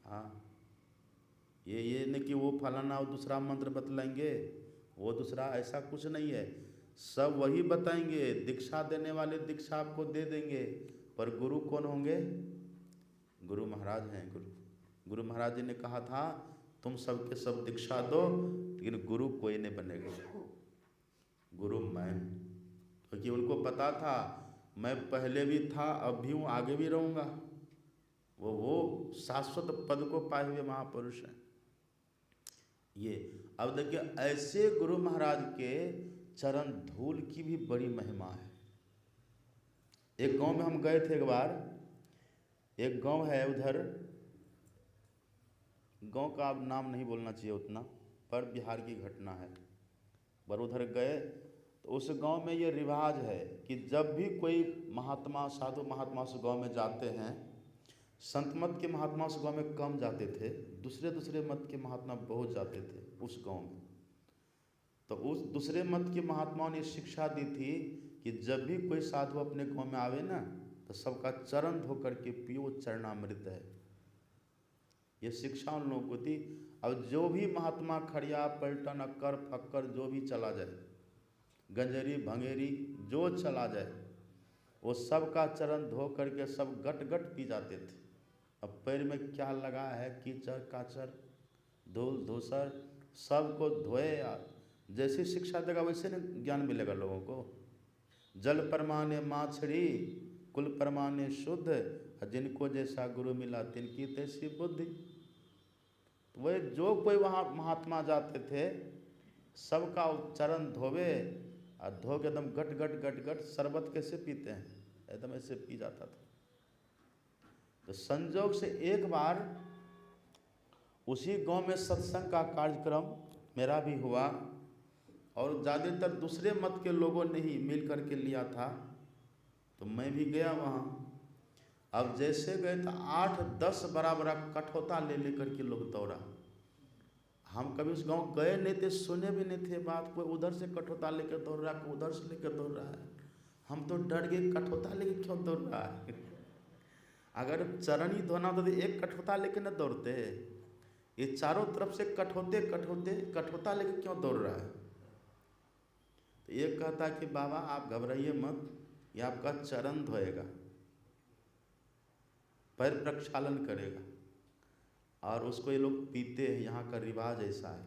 हाँ, ये नहीं कि वो फलाना वो दूसरा मंत्र बतलाएंगे, वो दूसरा, ऐसा कुछ नहीं है। सब वही बताएंगे। दीक्षा देने वाले दीक्षा आपको दे देंगे, पर गुरु कौन होंगे? गुरु महाराज हैं। गुरु महाराज जी ने कहा था, तुम सबके सब दीक्षा दो, लेकिन गुरु कोई नहीं बनेगा, गुरु मैं। क्योंकि उनको पता था मैं पहले भी था, अब भी हूँ, आगे भी रहूँगा। वो शाश्वत पद को पाए हुए महापुरुष हैं ये। अब देखिए, ऐसे गुरु महाराज के चरण धूल की भी बड़ी महिमा है। एक गांव में हम गए थे एक बार। एक गांव है उधर, गांव का अब नाम नहीं बोलना चाहिए उतना, पर बिहार की घटना है। पर उधर गए तो उस गांव में ये रिवाज है कि जब भी कोई महात्मा साधु महात्मा उस गांव में जाते हैं, संत मत के महात्मा उस गांव में कम जाते थे, दूसरे मत के महात्मा बहुत जाते थे उस गांव में। तो उस दूसरे मत के महात्माओं ने शिक्षा दी थी कि जब भी कोई साधु अपने गांव में आवे ना, तो सबका चरण धो करके पियो, चरणामृत है। ये शिक्षा उन लोगों को थी। अब जो भी महात्मा खड़िया पलटन अक्कर फक्कर जो भी चला जाए, गंजेरी भंगेरी जो चला जाए, वो सब का चरण धो करके सब गट गट पी जाते थे। अब पैर में क्या लगा है, कीचड़ काचड़ धूल धूसर, सबको धोए यार। जैसी शिक्षा देगा वैसे न ज्ञान मिलेगा लोगों को। जल परमाने माछड़ी, कुल परमाने शुद्ध, जिनको जैसा गुरु मिला तिनकी तैसी बुद्धि। वह जो कोई वहाँ महात्मा जाते थे, सबका चरण धोवे, और धो के एकदम गट गट गट गट। शरबत कैसे पीते हैं, एकदम ऐसे पी जाता था। तो संजोग से एक बार उसी गांव में सत्संग का कार्यक्रम मेरा भी हुआ, और ज़्यादातर दूसरे मत के लोगों ने ही मिल करके लिया था, तो मैं भी गया वहाँ। अब जैसे गए तो 8-10 बड़ा बड़ा कठौता ले लेकर के लोग दौड़ा। हम कभी उस गांव गए नहीं थे, सुने भी नहीं थे बात। कोई उधर से कठौता लेकर दौड़ रहा है, कोई उधर से लेकर दौड़ रहा है। हम तो डर गए, कठौता लेकर क्यों दौड़ रहा है? अगर चरण ही धोना होता तो एक कठौता लेकर न दौड़ते। ये चारों तरफ से कठौता लेकर क्यों दौड़ रहा है? तो एक कहता कि बाबा आप घबराइए मत, ये आपका चरण धोएगा, पैर प्रक्षालन करेगा, और उसको ये लोग पीते हैं, यहाँ का रिवाज ऐसा है।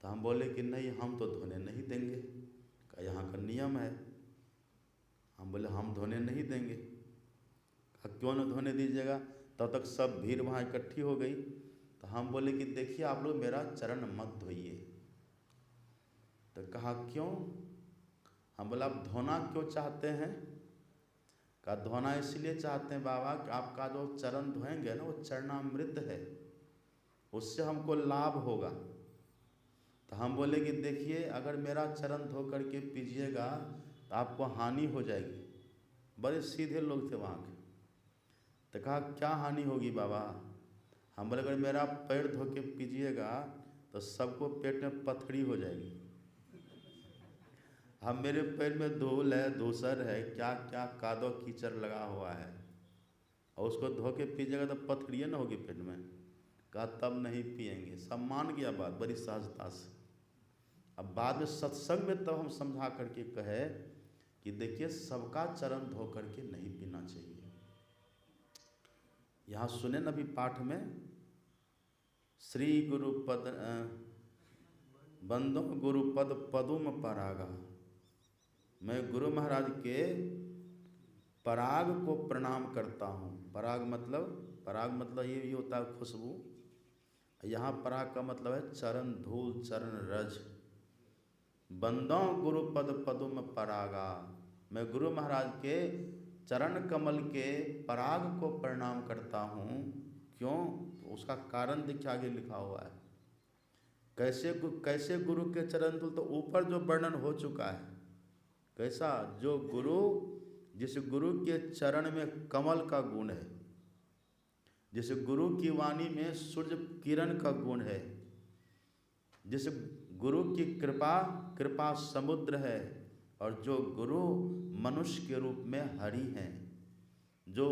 तो हम बोले कि नहीं, हम तो धोने नहीं देंगे, कहा यहाँ का नियम है। हम बोले हम धोने नहीं देंगे। कहा क्यों न धोने दीजिएगा? तब तक सब भीड़ वहाँ इकट्ठी हो गई। तो हम बोले कि देखिए आप लोग मेरा चरण मत धोइए। तो कहा क्यों? हम बोला आप धोना क्यों चाहते हैं? का धोना इसलिए चाहते हैं बाबा कि आपका जो चरण धोएंगे ना, वो चरणामृत है, उससे हमको लाभ होगा। तो हम बोले कि देखिए अगर मेरा चरण धो करके पीजिएगा तो आपको हानि हो जाएगी। बड़े सीधे लोग थे वहाँ के। तो कहा क्या हानि होगी बाबा? हम बोले अगर मेरा पैर धो के पीजिएगा तो सबको पेट में पथरी हो जाएगी। हम मेरे पैर में धूल है, धूसर है, क्या क्या कादो कीचड़ लगा हुआ है, और उसको धो के पीजिएगा तो पथरियाँ ना होगी पेट में। कहा तब नहीं पिएंगे। सब मान गया बात बड़ी सहजता से। अब बाद में सत्संग में तब हम समझा करके कहे कि देखिए सबका चरण धो करके नहीं पीना चाहिए। यहाँ सुने न भी पाठ में श्री गुरुपद बंदो गुरुपद पदुम परागा, मैं गुरु महाराज के पराग को प्रणाम करता हूँ। पराग मतलब ये होता है खुशबू। यहाँ पराग का मतलब है चरण धूल, चरण रज। बंदो गुरुपद पदुम परागा, मैं गुरु महाराज के चरण कमल के पराग को प्रणाम करता हूँ। क्यों? उसका कारण देखिए आगे लिखा हुआ है। कैसे गुरु के चरण धूल? तो ऊपर जो वर्णन हो चुका है। कैसा? जो गुरु, जिस गुरु के चरण में कमल का गुण है, जिस गुरु की वाणी में सूर्य किरण का गुण है, जिस गुरु की कृपा समुद्र है, और जो गुरु मनुष्य के रूप में हरि हैं, जो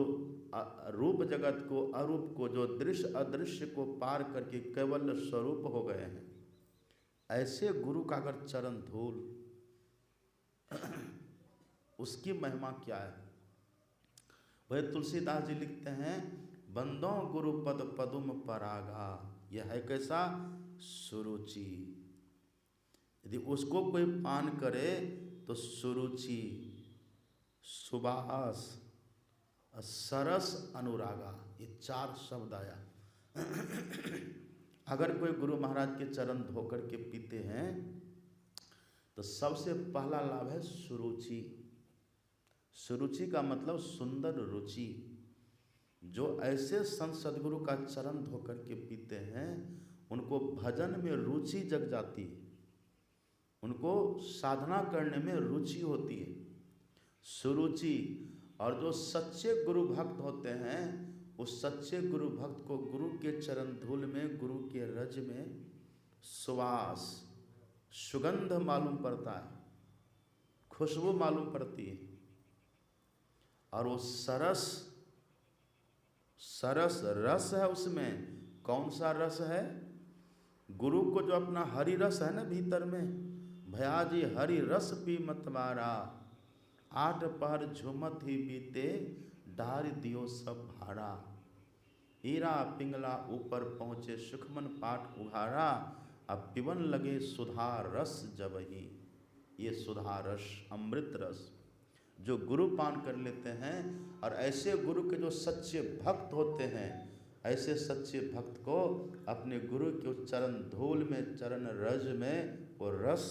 रूप जगत को अरूप को, जो दृश्य अदृश्य को पार करके केवल स्वरूप हो गए हैं, ऐसे गुरु का अगर चरण धूल उसकी महिमा क्या है? वही तुलसीदास जी लिखते हैं बंदो गुरुपद पदुम परागा, यह है कैसा? सुरुचि। यदि उसको कोई पान करे तो सुरुचि, सुबास, सरस, अनुरागा, ये 4 शब्द आया। अगर कोई गुरु महाराज के चरण धोकर के पीते हैं तो सबसे पहला लाभ है सुरुचि। सुरुचि का मतलब सुंदर रुचि। जो ऐसे संत सदगुरु का चरण धोकर के पीते हैं उनको भजन में रुचि जग जाती है, उनको साधना करने में रुचि होती है, सुरुचि। और जो सच्चे गुरु भक्त होते हैं उस सच्चे गुरु भक्त को गुरु के चरण धूल में, गुरु के रज में सुवास, सुगंध मालूम पड़ता है, खुशबू मालूम पड़ती है। और वो सरस रस है उसमें। कौन सा रस है? गुरु को जो अपना हरि रस है ना भीतर में, भया जी हरि रस पी मत मारा, 8 पहर झुमत ही बीते, डार दियो सब भारा, हीरा पिंगला ऊपर पहुँचे सुखमन पाठ उघारा, अब पिबन लगे सुधा रस जबही। ये सुधा रस, अमृत रस जो गुरु पान कर लेते हैं, और ऐसे गुरु के जो सच्चे भक्त होते हैं, ऐसे सच्चे भक्त को अपने गुरु के चरण धूल में, चरण रज में वो रस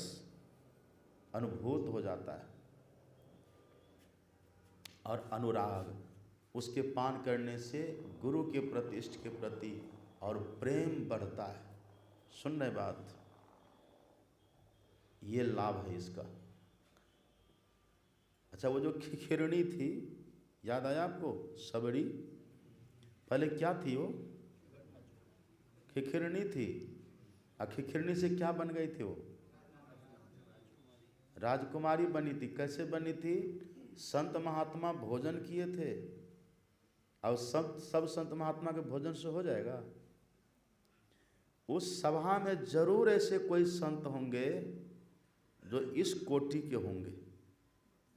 अनुभूत हो जाता है। और अनुराग, उसके पान करने से गुरु के प्रति, इष्ट के प्रति और प्रेम बढ़ता है। सुन रहे बात? ये लाभ है इसका। अच्छा, वो जो खिखिरनी थी, याद आया आपको? सबड़ी, पहले क्या थी वो? खिखिरनी थी। और खिखिरनी से क्या बन गई थी वो? राजकुमारी बनी थी। कैसे बनी थी? संत महात्मा भोजन किए थे। और सब संत महात्मा के भोजन से हो जाएगा? उस सभा में जरूर ऐसे कोई संत होंगे जो इस कोटि के होंगे,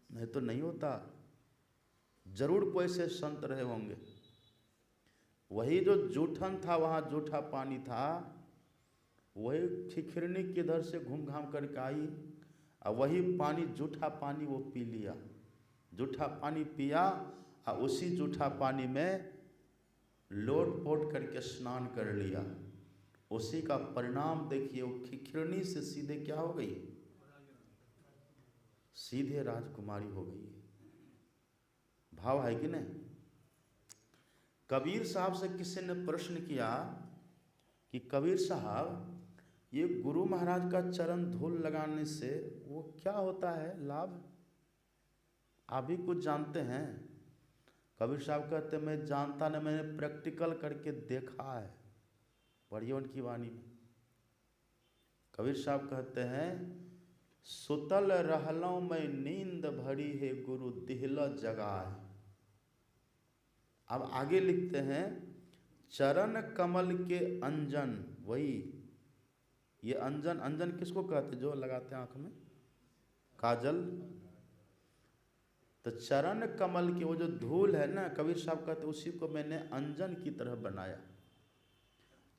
नहीं तो नहीं होता। जरूर कोई से संत रहे होंगे। वही जो जूठन था, वहाँ जूठा पानी था, वही खिखिरनी किधर से घूम घाम करके आई, और वही पानी, जूठा पानी वो पी लिया। जूठा पानी पिया और उसी जूठा पानी में लोट पोट करके स्नान कर लिया। उसी का परिणाम देखिए, वो खिखिरनी से सीधे क्या हो गई? सीधे राजकुमारी हो गई। भाव है कि नहीं? कबीर साहब से किसी ने प्रश्न किया कि कबीर साहब, ये गुरु महाराज का चरण धूल लगाने से वो क्या होता है लाभ? आप भी कुछ जानते हैं? कबीर साहब कहते मैं जानता नहीं, मैंने प्रैक्टिकल करके देखा है। पढ़िए उनकी वाणी में। कबीर साहब कहते हैं सुतल रहलों में नींद भरी है गुरु दिहला जगाए। अब आगे लिखते हैं चरण कमल के अंजन, वही ये अंजन, अंजन किसको कहते जो लगाते हैं आंख में, काजल। तो चरण कमल की वो जो धूल है ना, कबीर साहब कहते उसी को मैंने अंजन की तरह बनाया।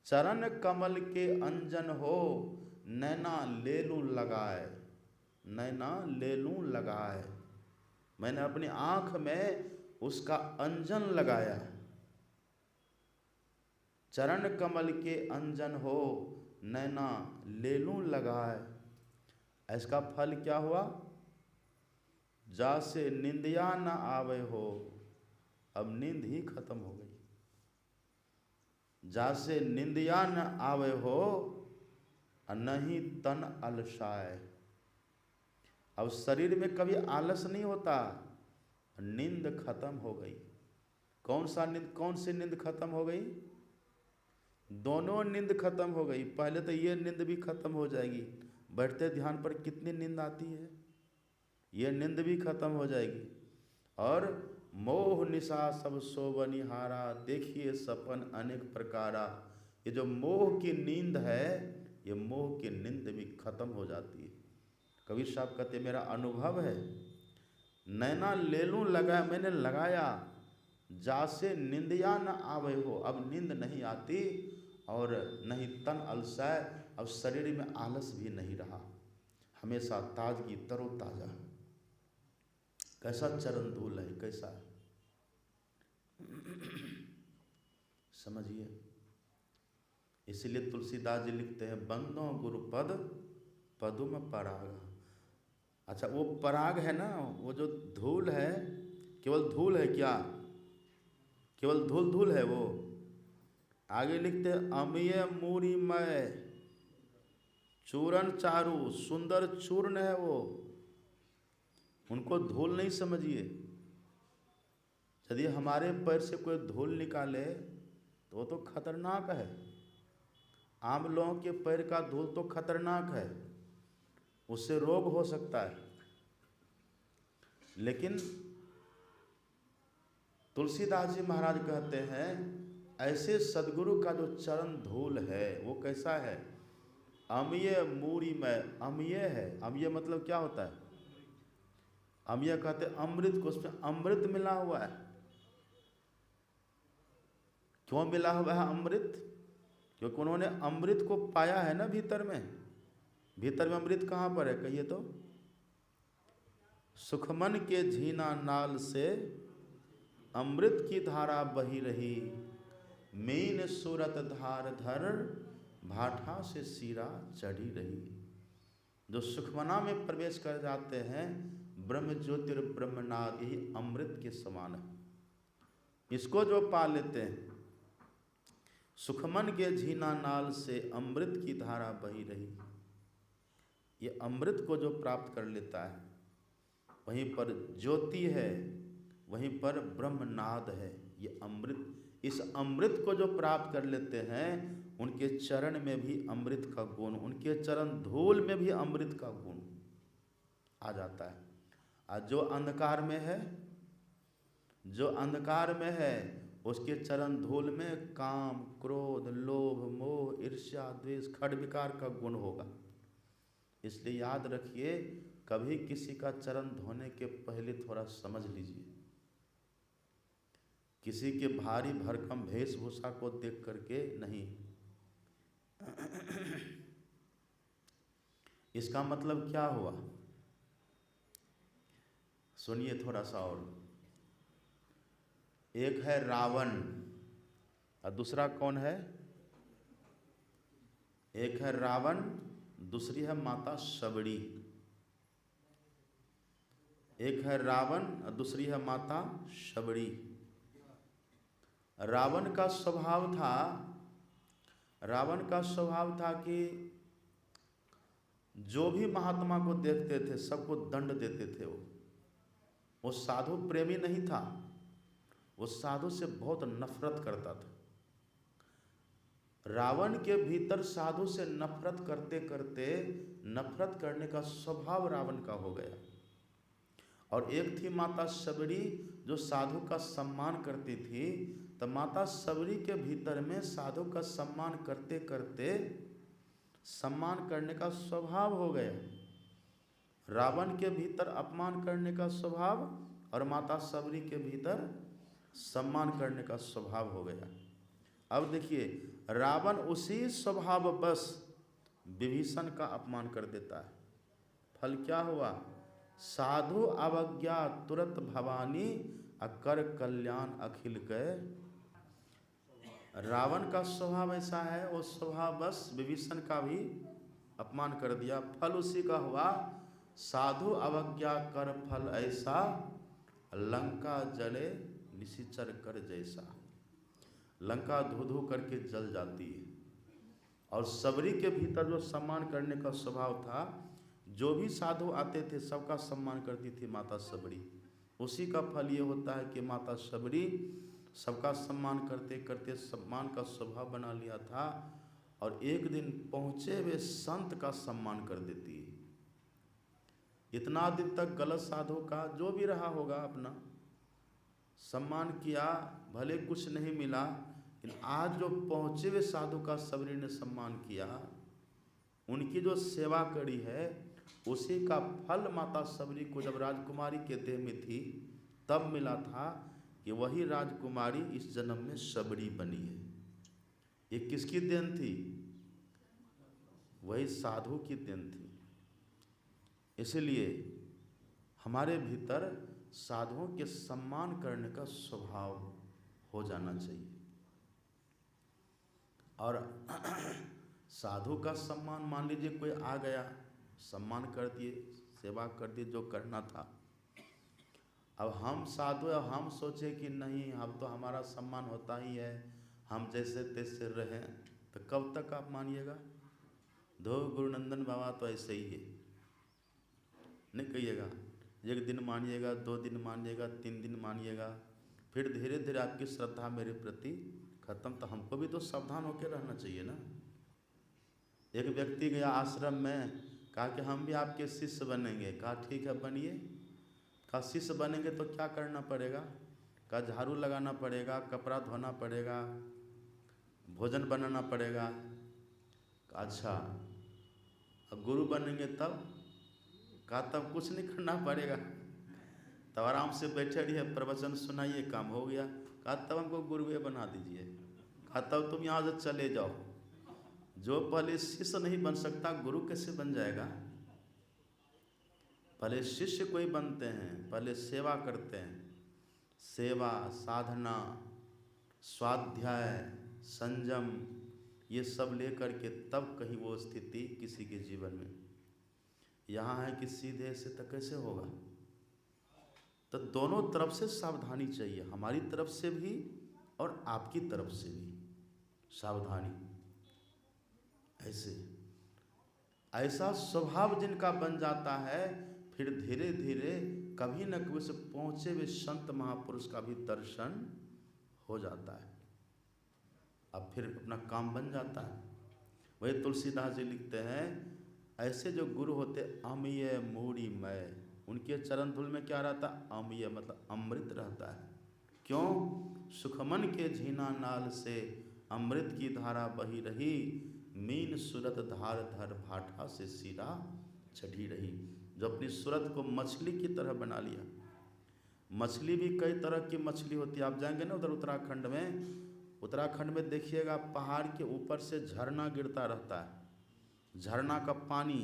चरण कमल के अंजन हो नैना ले लूं लगाए, नैना ले लूं लगाए। मैंने अपनी आंख में उसका अंजन लगाया। चरण कमल के अंजन हो नैना ले लूं लगाए। इसका फल क्या हुआ, जासे निंदिया न आवे हो, अब नींद ही खत्म हो गई। जासे निंदिया न आवे हो नहीं तन अलसाए। अब शरीर में कभी आलस नहीं होता, नींद खत्म हो गई। कौन सा नींद, कौन सी नींद खत्म हो गई, दोनों नींद खत्म हो गई। पहले तो ये नींद भी खत्म हो जाएगी, बैठते ध्यान पर कितनी नींद आती है, ये नींद भी खत्म हो जाएगी। और मोह निशा सब सोबनिहारा, देखिए सपन अनेक प्रकारा। ये जो मोह की नींद है, ये मोह की नींद भी खत्म हो जाती है। कबीर साहब कहते मेरा अनुभव है, नैना ले लूं लगाया, मैंने लगाया, जासे निंदिया न आवे हो, अब नींद नहीं आती और नहीं तन अलसाए, अब शरीर में आलस भी नहीं रहा, हमेशा ताजगी तरोताजा। कैसा चरण धूल है, कैसा है समझिए। इसलिए तुलसीदास जी लिखते हैं बंदो गुरुपद पदुम पराग। अच्छा वो पराग है ना, वो जो धूल है, केवल धूल है क्या, केवल धूल धूल है वो। आगे लिखते हैं अमीय मूरिमय चूरन चारु, सुंदर चूर्ण है वो, उनको धूल नहीं समझिए। यदि हमारे पैर से कोई धूल निकाले तो वो तो खतरनाक है। आम लोगों के पैर का धूल तो खतरनाक है, उससे रोग हो सकता है। लेकिन तुलसीदास जी महाराज कहते हैं ऐसे सदगुरु का जो चरण धूल है वो कैसा है, अमीय मूरिमय। अमीय है, अमीय मतलब क्या होता है, अमीय कहते अमृत को, उसमें अमृत मिला हुआ है। क्यों मिला हुआ है अमृत, क्योंकि उन्होंने अमृत को पाया है ना भीतर में। भीतर में अमृत कहाँ पर है कहिए तो, सुखमन के झीना नाल से अमृत की धारा बही रही, मीन सूरत धार धर भाठा से सीरा चढ़ी रही। जो सुखमना में प्रवेश कर जाते हैं, ब्रह्म ज्योतिर्ब्रह्मनाद ही अमृत के समान है। इसको जो पा लेते हैं, सुखमन के झीना नाल से अमृत की धारा बही रही, ये अमृत को जो प्राप्त कर लेता है, वहीं पर ज्योति है, वहीं पर ब्रह्मनाद है। ये अमृत, इस अमृत को जो प्राप्त कर लेते हैं, उनके चरण में भी अमृत का गुण, उनके चरण धूल में भी अमृत का गुण आ जाता है। और जो अंधकार में है, जो अंधकार में है, उसके चरण धूल में काम, क्रोध, लोभ, मोह, ईर्ष्या, द्वेष, खड विकार का गुण होगा। इसलिए याद रखिए, कभी किसी का चरण धोने के पहले थोड़ा समझ लीजिए। किसी के भारी भरकम वेशभूषा को देख करके नहीं। इसका मतलब क्या हुआ, सुनिए थोड़ा सा और। एक है रावण और दूसरा कौन है, एक है रावण, दूसरी है माता सबड़ी। एक है रावण और दूसरी है माता सबड़ी। रावण का स्वभाव था, रावण का स्वभाव था कि जो भी महात्मा को देखते थे सबको दंड देते थे। वो साधु प्रेमी नहीं था, वो साधु से बहुत नफरत करता था। रावण के भीतर साधु से नफरत करते करते नफरत करने का स्वभाव रावण का हो गया। और एक थी माता शबरी जो साधु का सम्मान करती थी, तो माता शबरी के भीतर में साधु का सम्मान करते करते सम्मान करने का स्वभाव हो गया। रावण के भीतर अपमान करने का स्वभाव और माता शबरी के भीतर सम्मान करने का स्वभाव हो गया। अब देखिए, रावण उसी स्वभाव बस विभीषण का अपमान कर देता है। फल क्या हुआ? साधु अवज्ञा तुरंत भवानी अकर कल्याण अखिल कय। रावण का स्वभाव ऐसा है, वो स्वभाव बस विभीषण का भी अपमान कर दिया। फल उसी का हुआ, साधु अवज्ञा कर फल ऐसा, लंका जले निशिचर कर जैसा। लंका धू धू करके जल जाती है। और शबरी के भीतर जो सम्मान करने का स्वभाव था, जो भी साधु आते थे सबका सम्मान करती थी माता शबरी। उसी का फल ये होता है कि माता शबरी सबका सम्मान करते करते सम्मान का स्वभाव बना लिया था, और एक दिन पहुँचे हुए संत का सम्मान कर देती है। इतना दिन तक गलत साधु का जो भी रहा होगा अपना सम्मान किया, भले कुछ नहीं मिला, लेकिन आज जो पहुँचे हुए साधु का शबरी ने सम्मान किया, उनकी जो सेवा करी है, उसी का फल माता शबरी को जब राजकुमारी के देह में थी तब मिला था कि वही राजकुमारी इस जन्म में शबरी बनी है। ये किसकी देन थी? वही साधु की देन थी। इसलिए हमारे भीतर साधुओं के सम्मान करने का स्वभाव हो जाना चाहिए। और साधु का सम्मान, मान लीजिए कोई आ गया, सम्मान कर दिए, सेवा कर दी जो करना था। अब हम साधु है, हम सोचे कि नहीं, अब तो हमारा सम्मान होता ही है, हम जैसे तैसे रहें, तो कब तक आप मानिएगा? धो गुरुनंदन बाबा तो ऐसे ही है, नहीं कहिएगा। एक दिन मानिएगा, 2 दिन मानिएगा, 3 दिन मानिएगा, फिर धीरे धीरे आपकी श्रद्धा मेरे प्रति खत्म। तो हमको भी तो सावधान होकर रहना चाहिए ना। एक व्यक्ति गया आश्रम में, कहा कि हम भी आपके शिष्य बनेंगे। कहा ठीक है बनिए। कहा शिष्य बनेंगे तो क्या करना पड़ेगा? कहा झाड़ू लगाना पड़ेगा, कपड़ा धोना पड़ेगा, भोजन बनाना पड़ेगा। अच्छा, अब गुरु बनेंगे तब? कहा तब कुछ नहीं करना पड़ेगा, तब आराम से बैठे रहिए, प्रवचन सुनाइए, काम हो गया। कहा तब हमको गुरुए बना दीजिए। कहा तब तुम यहाँ से चले जाओ। जो पहले शिष्य नहीं बन सकता, गुरु कैसे बन जाएगा? पहले शिष्य कोई बनते हैं, पहले सेवा करते हैं। सेवा, साधना, स्वाध्याय, संयम, ये सब लेकर के तब कहीं वो स्थिति किसी के जीवन में। यहाँ है कि सीधे से तो कैसे होगा? तो दोनों तरफ से सावधानी चाहिए, हमारी तरफ से भी और आपकी तरफ से भी सावधानी। ऐसा स्वभाव जिनका बन जाता है, फिर धीरे धीरे कभी न कभी से पहुँचे हुए संत महापुरुष का भी दर्शन हो जाता है। अब फिर अपना काम बन जाता है। वही तुलसीदास जी लिखते हैं, ऐसे जो गुरु होते अमीय मूढ़िमय, उनके चरण धूल में क्या रहता? अमीय मतलब अमृत रहता है। क्यों? सुखमन के झीना नाल से अमृत की धारा बही रही, मीन सूरत धार धर भाटा से सीरा चढ़ी रही। जो अपनी सूरत को मछली की तरह बना लिया। मछली भी कई तरह की मछली होती है। आप जाएंगे ना उधर उत्तराखंड में देखिएगा, पहाड़ के ऊपर से झरना गिरता रहता है। झरना का पानी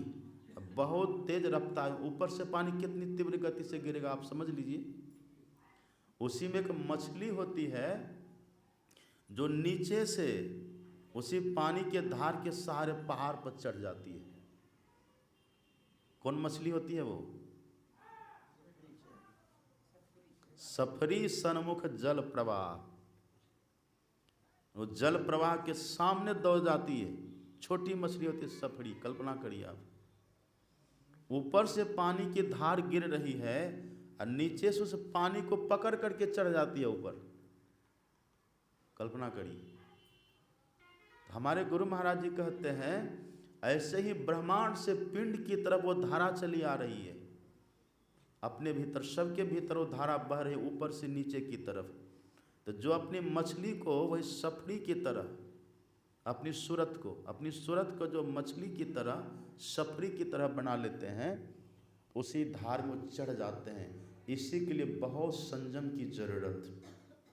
बहुत तेज रफ्तार, ऊपर से पानी कितनी तीव्र गति से गिरेगा आप समझ लीजिए। उसी में एक मछली होती है जो नीचे से उसी पानी के धार के सहारे पहाड़ पर चढ़ जाती है। कौन मछली होती है वो? सफरी सन्मुख जल प्रवाह। वो जल प्रवाह के सामने दौड़ जाती है। छोटी मछली होती है सफरी, कल्पना करिए आप। ऊपर से पानी की धार गिर रही है और नीचे से उस पानी को पकड़ करके चढ़ जाती है ऊपर। कल्पना करिए। हमारे गुरु महाराज जी कहते हैं ऐसे ही ब्रह्मांड से पिंड की तरफ वो धारा चली आ रही है, अपने भीतर, सबके भीतर वो धारा बह रही ऊपर से नीचे की तरफ। तो जो अपनी मछली को वही सफरी की तरह, अपनी सूरत को जो मछली की तरह, सफरी की तरह बना लेते हैं, उसी धार में चढ़ जाते हैं। इसी के लिए बहुत संयम की जरूरत,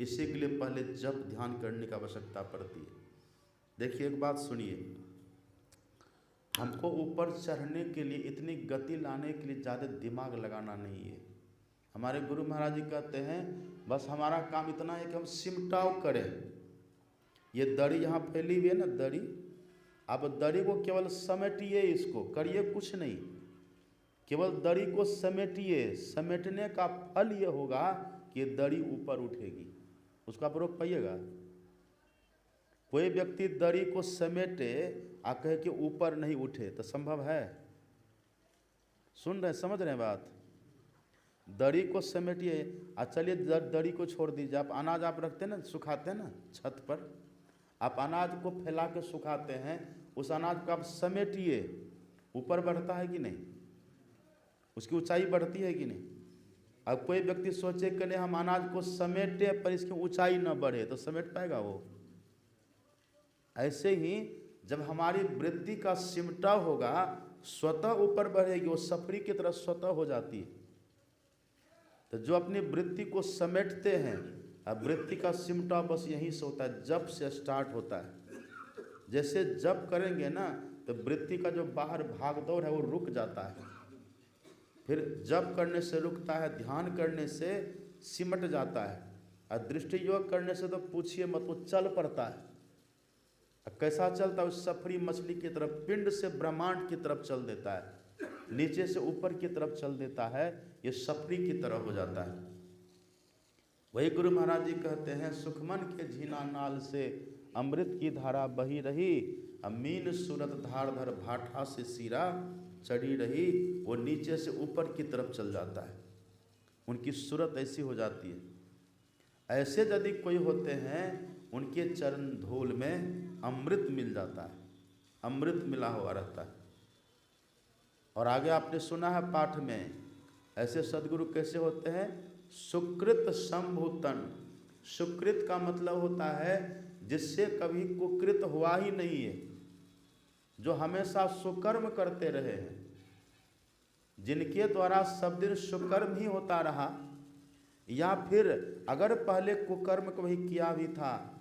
इसी के लिए पहले जप ध्यान करने की आवश्यकता पड़ती है। देखिए एक बात सुनिए, हमको ऊपर चढ़ने के लिए, इतनी गति लाने के लिए ज़्यादा दिमाग लगाना नहीं है। हमारे गुरु महाराज जी कहते हैं बस हमारा काम इतना है कि हम सिमटाव करें। ये दड़ी यहाँ फैली हुई है ना, दड़ी, आप दड़ी को केवल समेटिए, इसको करिए कुछ नहीं, केवल दड़ी को समेटिए। समेटने का फल ये होगा कि ये दड़ी ऊपर उठेगी। उसका आप रोक पाइएगा? कोई व्यक्ति दड़ी को समेटे आ कहे कि ऊपर नहीं उठे तो संभव है? सुन रहे, समझ रहे हैं बात? दड़ी को समेटिए। चलिए दड़ी को छोड़ दीजिए, आप अनाज आप रखते हैं ना, सुखाते हैं ना छत पर, आप अनाज को फैला के सुखाते हैं, उस अनाज को आप समेटिए, ऊपर बढ़ता है कि नहीं? उसकी ऊंचाई बढ़ती है कि नहीं? अब कोई व्यक्ति सोचे कि नहीं हम अनाज को समेटे पर इसकी ऊंचाई न बढ़े, तो समेट पाएगा वो? ऐसे ही जब हमारी वृत्ति का सिमटा होगा, स्वतः ऊपर बढ़ेगी, वो सफरी की तरह स्वतः हो जाती है। तो जो अपनी वृत्ति को समेटते हैं, अब वृत्ति का सिमटा बस यहीं से होता है, जब से स्टार्ट होता है। जैसे जब करेंगे ना तो वृत्ति का जो बाहर भागदौड़ है वो रुक जाता है, फिर जब करने से रुकता है, ध्यान करने से सिमट जाता है, और दृष्टि योग करने से तो पूछिए मत, वो चल पड़ता है। कैसा चलता है? उस सफरी मछली की तरफ, पिंड से ब्रह्मांड की तरफ चल देता है, नीचे से ऊपर की तरफ चल देता है, ये सफरी की तरह हो जाता है। वही गुरु महाराज जी कहते हैं सुखमन के झीना नाल से अमृत की धारा बही रही, अमीन सूरत धारधर भाठा से सीरा चढ़ी रही। वो नीचे से ऊपर की तरफ चल जाता है, उनकी सूरत ऐसी हो जाती है। ऐसे यदि कोई होते हैं, उनके चरण धूल में अमृत मिल जाता है, अमृत मिला हुआ रहता है। और आगे आपने सुना है पाठ में, ऐसे सदगुरु कैसे होते हैं? सुकृत संभूतन। सुकृत का मतलब होता है जिससे कभी कुकृत हुआ ही नहीं है, जो हमेशा सुकर्म करते रहे हैं, जिनके द्वारा सब दिन सुकर्म ही होता रहा, या फिर अगर पहले कुकर्म कभी किया भी था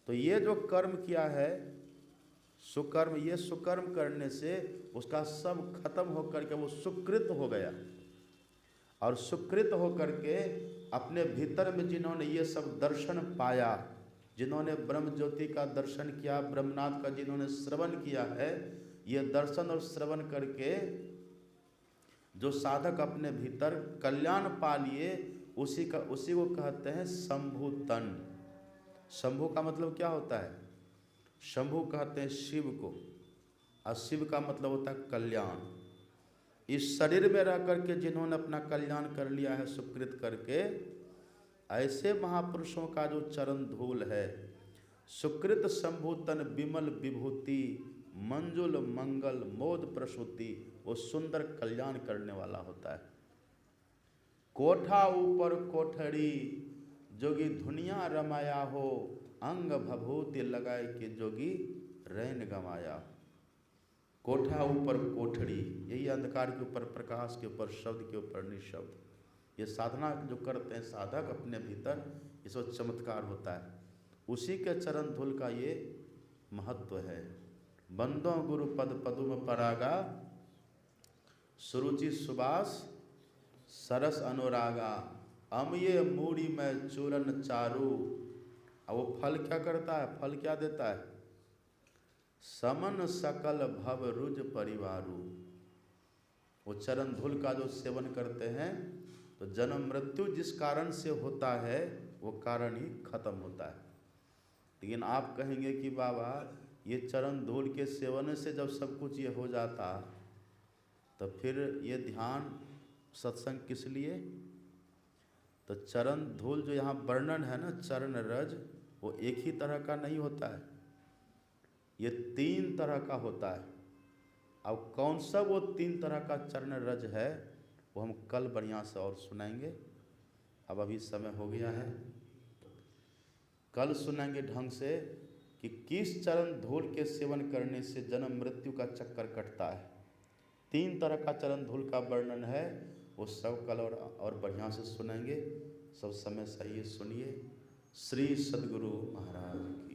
तो ये जो कर्म किया है सुकर्म, ये सुकर्म करने से उसका सब खत्म होकर के वो सुकृत हो गया। और सुकृत होकर के अपने भीतर में जिन्होंने ये सब दर्शन पाया, जिन्होंने ब्रह्म ज्योति का दर्शन किया, ब्रह्मनाथ का जिन्होंने श्रवण किया है, ये दर्शन और श्रवण करके जो साधक अपने भीतर कल्याण पा लिए, उसी को कहते हैं शंभुतन। शंभु का मतलब क्या होता है? शंभु कहते हैं शिव को, और शिव का मतलब होता है कल्याण। इस शरीर में रह करके जिन्होंने अपना कल्याण कर लिया है सुकृत करके, ऐसे महापुरुषों का जो चरण धूल है, सुकृत शंभुतन विमल विभूति मंजुल मंगल मोद प्रसूति, वो सुंदर कल्याण करने वाला होता है। कोठा ऊपर कोठड़ी जोगी धुनिया रमाया हो, अंग भभूति लगाए के जोगी रैन गमाया। कोठा ऊपर कोठड़ी, यही अंधकार के ऊपर प्रकाश, के ऊपर शब्द, के ऊपर निशब्द। ये साधना जो करते हैं साधक अपने भीतर, इस वक्त चमत्कार होता है। उसी के चरण धूल का ये महत्व है। बंदो गुरु पद पदुम परागा, सुरुचि सुबास सरस अनुरागा, अमये मूड़ी में चूरन चारू। अब वो फल क्या करता है? फल क्या देता है? समन सकल भव रुज परिवारू। वो चरण धूल का जो सेवन करते हैं तो जन्म मृत्यु जिस कारण से होता है वो कारण ही खत्म होता है। लेकिन आप कहेंगे कि बाबा ये चरण धूल के सेवन से जब सब कुछ ये हो जाता तो फिर ये ध्यान सत्संग किस लिए? तो चरण धूल जो यहाँ वर्णन है ना, चरण रज, वो एक ही तरह का नहीं होता है, ये 3 तरह का होता है। अब कौन सा वो 3 तरह का चरण रज है वो हम कल बढ़िया से और सुनाएंगे। अब अभी समय हो गया है, कल सुनाएंगे ढंग से कि किस चरण धूल के सेवन करने से जन्म मृत्यु का चक्कर कटता है। 3 तरह का चरण धूल का वर्णन है, वो सब कल और बढ़िया से सुनाएंगे। सब समय सही सुनिए। श्री सद्गुरु महाराज की